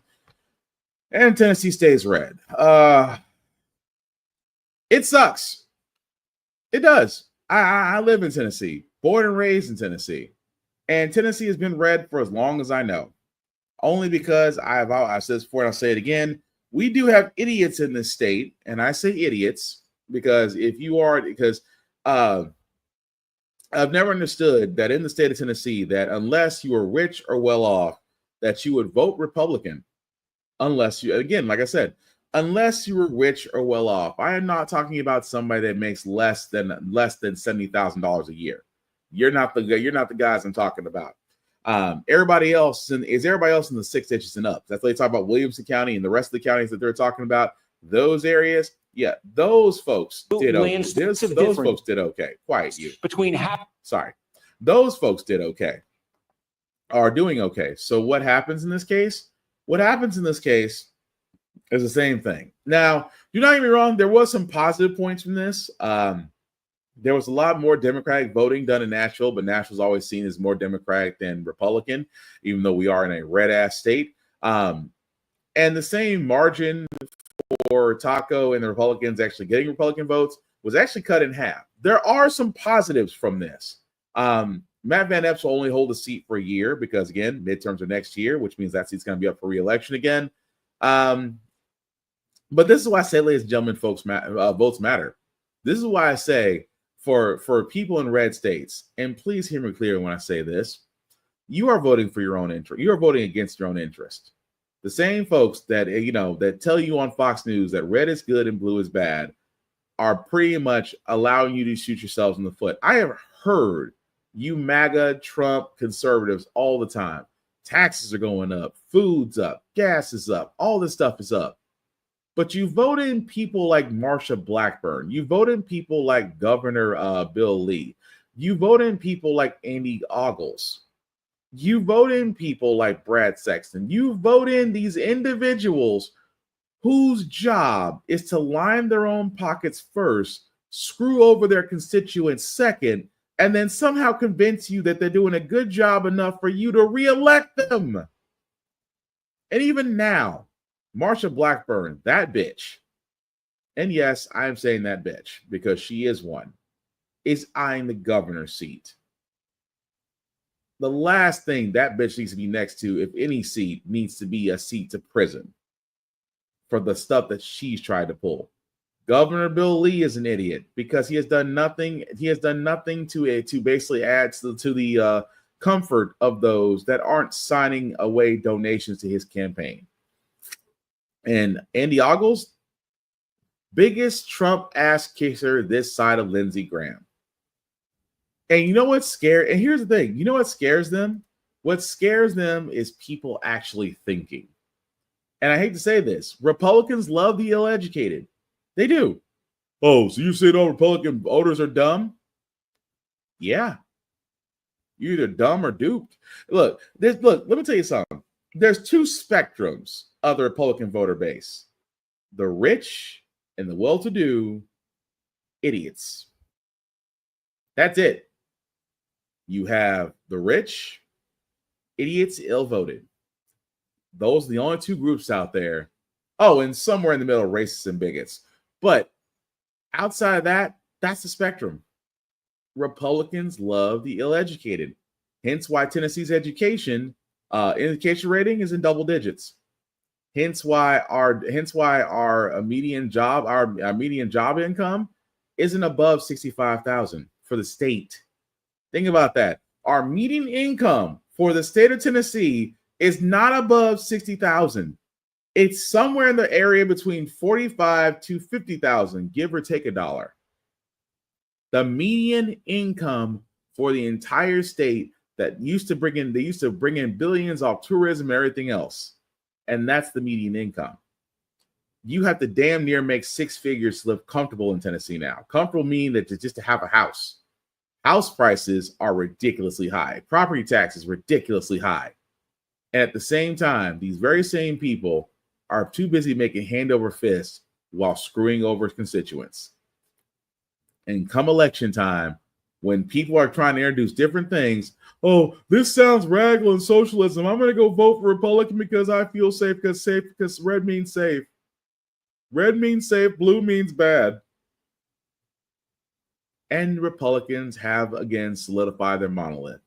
Speaker 2: and Tennessee stays red. It sucks. It does. I live in Tennessee, born and raised in Tennessee, and Tennessee has been red for as long as I know. Only because I've said this before and I'll say it again. We do have idiots in this state, and I say idiots because I've never understood that in the state of Tennessee that unless you are rich or well off, that you would vote Republican. Unless you, again, like I said, unless you were rich or well off. I am not talking about somebody that makes less than $70,000 a year. You're not the guys I'm talking about. Everybody else in the 6 digits and up. That's what they talk about Williamson County and the rest of the counties that they're talking about. Those areas. Yeah, those folks did okay. Those folks did okay. Quiet you. Those folks did okay. Are doing okay. So what happens in this case? What happens in this case is the same thing. Now, do not get me wrong. There was some positive points from this. There was a lot more Democratic voting done in Nashville, but Nashville's always seen as more Democratic than Republican, even though we are in a red-ass state. And the same margin for Taco and the Republicans actually getting Republican votes was actually cut in half. There are some positives from this. Matt Van Epps will only hold a seat for a year because, again, midterms are next year, which means that seat's going to be up for re-election again. But this is why I say, ladies and gentlemen, folks, votes matter. This is why I say for people in red states, and please hear me clearly when I say this, you are voting for your own interest. You are voting against your own interest. The same folks that, that tell you on Fox News that red is good and blue is bad are pretty much allowing you to shoot yourselves in the foot. I have heard you MAGA, Trump, conservatives all the time. Taxes are going up, food's up, gas is up, all this stuff is up. But you vote in people like Marsha Blackburn. You vote in people like Governor Bill Lee. You vote in people like Andy Ogles. You vote in people like Brad Sexton. You vote in these individuals whose job is to line their own pockets first, screw over their constituents second, and then somehow convince you that they're doing a good job enough for you to reelect them. And even now, Marsha Blackburn, that bitch, and yes, I am saying that bitch because she is one, is eyeing the governor's seat. The last thing that bitch needs to be next to, if any seat, needs to be a seat to prison for the stuff that she's tried to pull. Governor Bill Lee is an idiot because he has done nothing. He has done nothing to basically add to the comfort of those that aren't signing away donations to his campaign. And Andy Ogles, biggest Trump ass kisser this side of Lindsey Graham. And you know what's scary? And here's the thing. You know what scares them? What scares them is people actually thinking. And I hate to say this, Republicans love the ill-educated. They do. Oh, so you said all Republican voters are dumb? Yeah. You're either dumb or duped. Look, let me tell you something. There's two spectrums of the Republican voter base. The rich and the well-to-do idiots. That's it. You have the rich, idiots, ill-voted. Those are the only two groups out there. Oh, and somewhere in the middle, racists and bigots. But outside of that, that's the spectrum. Republicans love the ill-educated. Hence why Tennessee's education rating is in double digits. Hence why our median job income isn't above $65,000 for the state. Think about that. Our median income for the state of Tennessee is not above $60,000. It's somewhere in the area between $45,000 to $50,000, give or take $1. The median income for the entire state that used to bring in billions off tourism and everything else, and that's the median income. You have to damn near make six figures to live comfortable in Tennessee now. Comfortable meaning that just to have a house. House prices are ridiculously high. Property taxes ridiculously high. And at the same time, these very same people are too busy making hand over fist while screwing over constituents. And come election time, when people are trying to introduce different things, oh, this sounds radical and socialism. I'm going to go vote for Republican because I feel safe because red means safe. Red means safe, blue means bad. And Republicans have, again, solidified their monolith.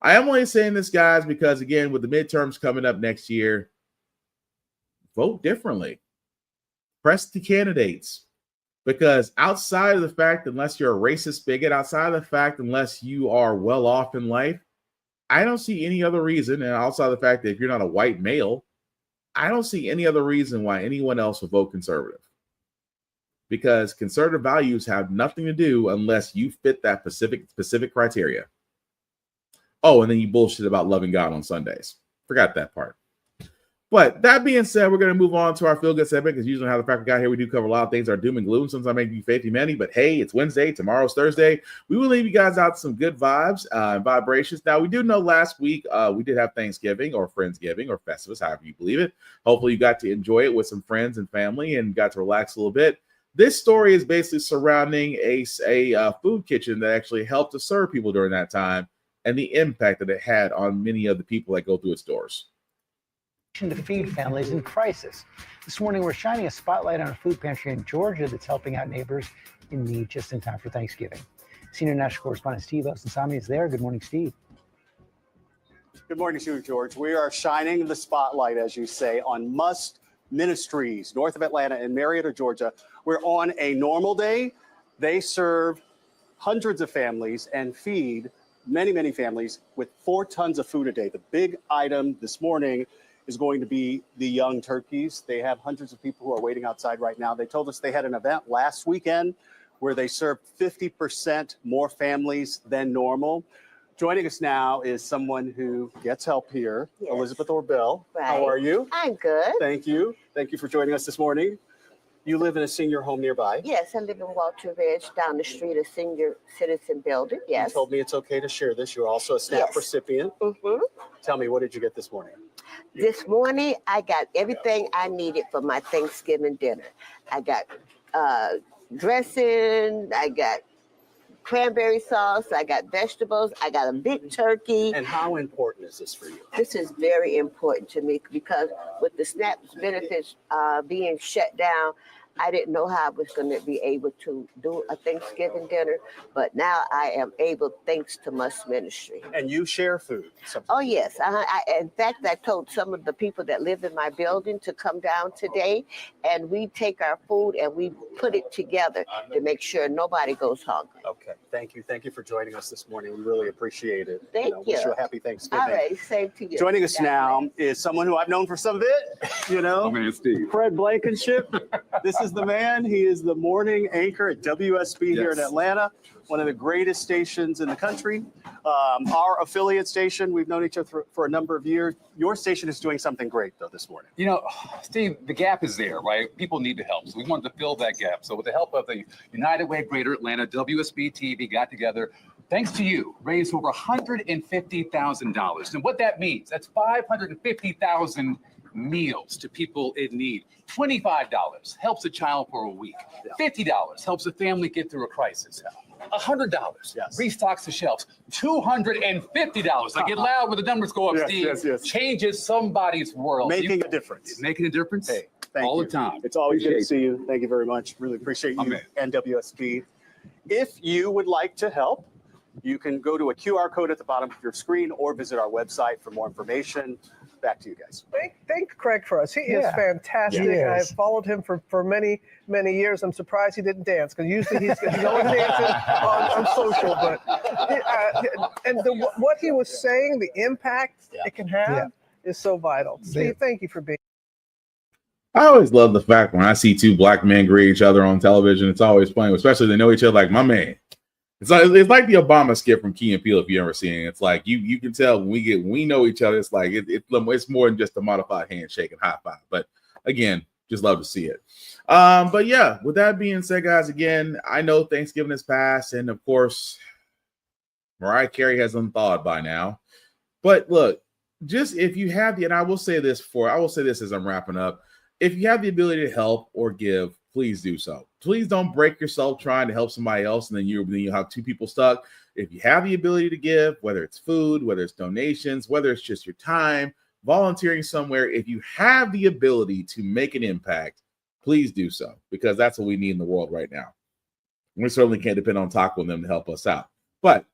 Speaker 2: I am only saying this, guys, because, again, with the midterms coming up next year, vote differently. Press the candidates. Because outside of the fact, unless you're a racist bigot, outside of the fact, unless you are well off in life, I don't see any other reason, and outside of the fact that if you're not a white male, I don't see any other reason why anyone else would vote conservative. Because conservative values have nothing to do unless you fit that specific criteria. Oh, and then you bullshit about loving God on Sundays. Forgot that part. But that being said, we're going to move on to our feel-good segment because usually how the Frack We Got Here, we do cover a lot of things, our doom and gloom. Sometimes make you faith many, but hey, it's Wednesday. Tomorrow's Thursday. We will leave you guys out some good vibes and vibrations. Now, we do know last week we did have Thanksgiving or Friendsgiving or Festivus, however you believe it. Hopefully you got to enjoy it with some friends and family and got to relax a little bit. This story is basically surrounding a food kitchen that actually helped to serve people during that time and the impact that it had on many of the people that go through its doors.
Speaker 9: To feed families in crisis. This morning, we're shining a spotlight on a food pantry in Georgia that's helping out neighbors in need just in time for Thanksgiving. Senior national correspondent Steve Elsensami is there. Good morning, Steve.
Speaker 10: Good morning to you, George. We are shining the spotlight, as you say, on Must Ministries, north of Atlanta in Marietta, Georgia, where on a normal day, they serve hundreds of families and feed many, many families with 4 tons of food a day. The big item this morning is going to be the young turkeys. They have hundreds of people who are waiting outside right now. They told us they had an event last weekend where they served 50% more families than normal. Joining us now is someone who gets help here,
Speaker 12: Yes.
Speaker 10: Elizabeth Orbell.
Speaker 12: Right.
Speaker 10: How are you?
Speaker 12: I'm good.
Speaker 10: Thank you. Thank you for joining us this morning. You live in a senior home nearby.
Speaker 12: Yes, I live in Walter Ridge, down the street, a senior citizen building. Yes.
Speaker 10: You told me it's okay to share this. You're also a SNAP
Speaker 12: Yes.
Speaker 10: recipient.
Speaker 12: Mm-hmm.
Speaker 10: Tell me, what did you get this morning?
Speaker 12: This morning, I got everything I needed for my Thanksgiving dinner. I got dressing, I got cranberry sauce, I got vegetables, I got a big turkey.
Speaker 10: And how important is this for you?
Speaker 12: This is very important to me because with the SNAP benefits being shut down, I didn't know how I was going to be able to do a Thanksgiving dinner, but now I am able thanks to Must Ministry.
Speaker 10: And you share food.
Speaker 12: Oh, yes. In fact, I told some of the people that live in my building to come down today, and we take our food and we put it together to make sure nobody goes hungry.
Speaker 10: Okay. Thank you. Thank you for joining us this morning. We really appreciate it.
Speaker 12: Thank you.
Speaker 10: Wish you a happy Thanksgiving.
Speaker 12: All right. Same to you.
Speaker 10: Joining us now is someone who I've known for some bit,
Speaker 13: Steve.
Speaker 10: Fred Blankenship. This is the man. He is the morning anchor at WSB here in Atlanta, one of the greatest stations in the country. Our affiliate station, we've known each other for a number of years. Your station is doing something great, though, this morning.
Speaker 13: You know, Steve, the gap is there, right? People need the help. So we wanted to fill that gap. So with the help of the United Way Greater Atlanta, WSB TV got together, thanks to you, raised over $150,000. And what that means, that's 550,000 meals to people in need. $25 helps a child for a week. $50 helps a family get through a crisis. $100 restocks the shelves. $250. I get loud when the numbers go up, Steve. Changes somebody's world.
Speaker 10: Making a difference.
Speaker 13: Making a difference?
Speaker 10: Hey, thank
Speaker 13: all
Speaker 10: you.
Speaker 13: the time.
Speaker 10: It's always good to
Speaker 13: Appreciate
Speaker 10: see you. Thank you very much. Really appreciate you
Speaker 13: Amen.
Speaker 10: and WSB. If you would like to help, you can go to a QR code at the bottom of your screen or visit our website for more information. Back to you guys.
Speaker 25: Thank Craig for us. He is
Speaker 10: Yeah.
Speaker 25: fantastic.
Speaker 10: He is.
Speaker 25: I've followed him for many, many years. I'm surprised he didn't dance because usually he's always dancing on social. But what he was saying, the impact it can have is so vital. Steve, thank you for being.
Speaker 2: I always love the fact when I see 2 black men greet each other on television. It's always funny, especially they know each other like my man. It's like the Obama skit from Key and Peele, if you ever seen it. It's like you can tell when we know each other. It's like it's more than just a modified handshake and high five. But again, just love to see it. But yeah, with that being said, guys, again, I know Thanksgiving is past, and of course, Mariah Carey has unthawed by now. But look, just if you have and I will say this as I'm wrapping up. If you have the ability to help or give, please do so. Please don't break yourself trying to help somebody else, and then you have 2 people stuck. If you have the ability to give, whether it's food, whether it's donations, whether it's just your time, volunteering somewhere, if you have the ability to make an impact, please do so, because that's what we need in the world right now. We certainly can't depend on Taco and them to help us out. But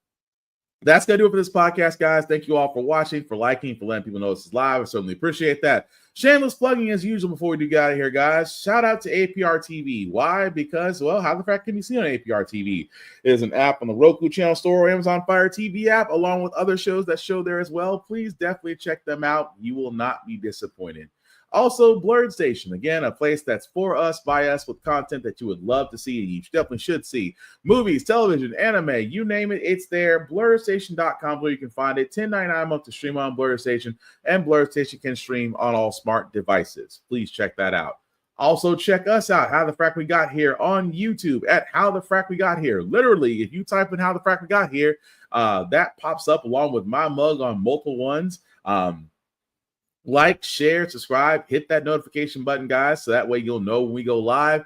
Speaker 2: that's going to do it for this podcast, guys. Thank you all for watching, for liking, for letting people know this is live. I certainly appreciate that. Shameless plugging as usual before we do get out of here, guys. Shout out to APR TV. Why? Because, well, How the Frack can be seen on APR TV? It is an app on the Roku channel store or Amazon Fire TV app, along with other shows that show there as well. Please definitely check them out. You will not be disappointed. Also, Blurred Station, again, a place that's for us, by us, with content that you would love to see and you definitely should see. Movies, television, anime, you name it, it's there. BlurredStation.com where you can find it. $10.99 a month to stream on Blurred Station, and Blurred Station can stream on all smart devices. Please check that out. Also, check us out, How the Frack We Got Here, on YouTube at How the Frack We Got Here. Literally, if you type in How the Frack We Got Here, that pops up along with my mug on multiple ones. Like, share, subscribe, hit that notification button, guys, so that way you'll know when we go live.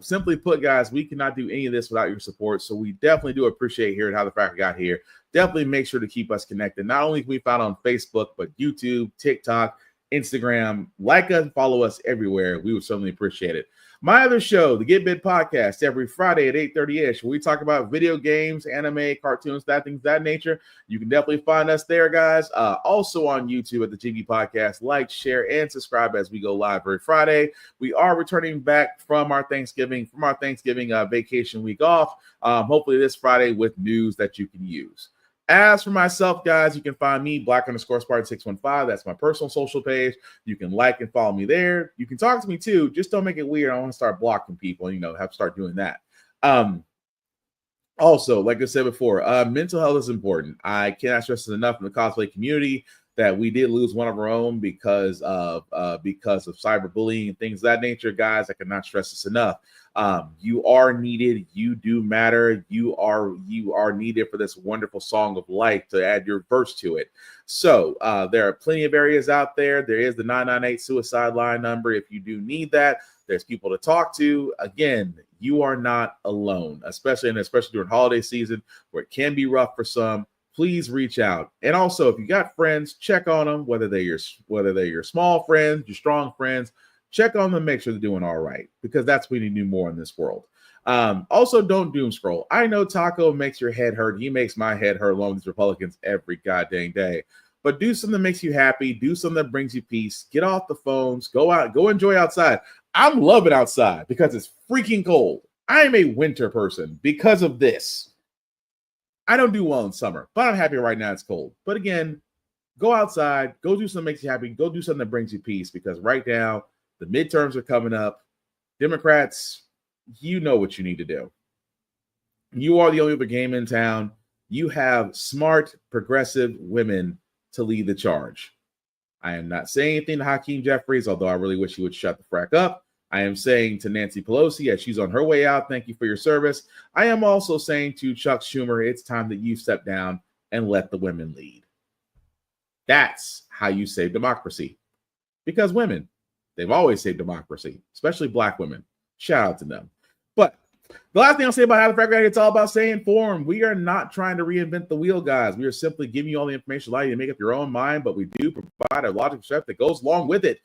Speaker 2: Simply put, guys, we cannot do any of this without your support. So we definitely do appreciate hearing how the Frack We Got Here. Definitely make sure to keep us connected. Not only can we find on Facebook, but YouTube, TikTok, Instagram. Like us, follow us everywhere. We would certainly appreciate it. My other show, the Get Bit Podcast, every Friday at 8:30-ish, where we talk about video games, anime, cartoons, things of that nature. You can definitely find us there, guys. Also on YouTube at the GB Podcast. Like, share, and subscribe as we go live every Friday. We are returning back from our Thanksgiving vacation week off. Hopefully this Friday with news that you can use. As for myself, guys, you can find me, Black_Spartan615. That's my personal social page. You can like and follow me there. You can talk to me too. Just don't make it weird. I want to start blocking people, have to start doing that. Also, like I said before, mental health is important. I cannot stress this enough in the cosplay community that we did lose one of our own because of cyberbullying and things of that nature. Guys, I cannot stress this enough. You are needed. You do matter. You are needed for this wonderful song of life to add your verse to it. So there are plenty of areas out there. There is the 998 suicide line number if you do need that. There's people to talk to. Again, you are not alone, especially during holiday season where it can be rough for some. Please reach out. And also, if you got friends, check on them, whether they're your small friends, your strong friends. Check on them, make sure they're doing all right, because that's what we need to do more in this world. Also, don't doom scroll. I know Taco makes your head hurt. He makes my head hurt along with these Republicans every goddamn day. But do something that makes you happy. Do something that brings you peace. Get off the phones. Go out. Go enjoy outside. I'm loving outside because it's freaking cold. I am a winter person because of this. I don't do well in summer, but I'm happy right now it's cold. But again, go outside. Go do something that makes you happy. Go do something that brings you peace, because right now, the midterms are coming up. Democrats, you know what you need to do. You are the only other game in town. You have smart, progressive women to lead the charge. I am not saying anything to Hakeem Jeffries, although I really wish he would shut the frack up. I am saying to Nancy Pelosi, as she's on her way out, thank you for your service. I am also saying to Chuck Schumer, it's time that you step down and let the women lead. That's how you save democracy. Because women, they've always saved democracy, especially Black women. Shout out to them. But the last thing I'll say about how the Frack We Got Here, it's all about staying informed. We are not trying to reinvent the wheel, guys. We are simply giving you all the information, allow you to make up your own mind, but we do provide a logical step that goes along with it.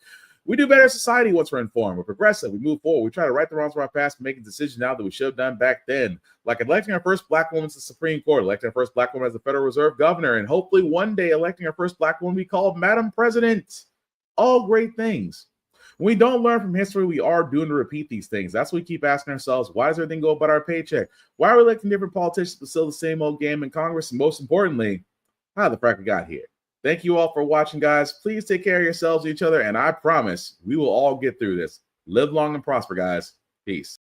Speaker 2: We do better as society once we're informed. We're progressive. We move forward. We try to right the wrongs from our past, making decisions now that we should have done back then. Like electing our first Black woman to the Supreme Court, electing our first Black woman as the Federal Reserve Governor, and hopefully one day electing our first Black woman we call Madam President. All great things. When we don't learn from history, we are doomed to repeat these things. That's what we keep asking ourselves. Why does everything go about our paycheck? Why are we electing different politicians but still the same old game in Congress? And most importantly, how the Frack We Got Here. Thank you all for watching, guys. Please take care of yourselves, each other, and I promise we will all get through this. Live long and prosper, guys. Peace.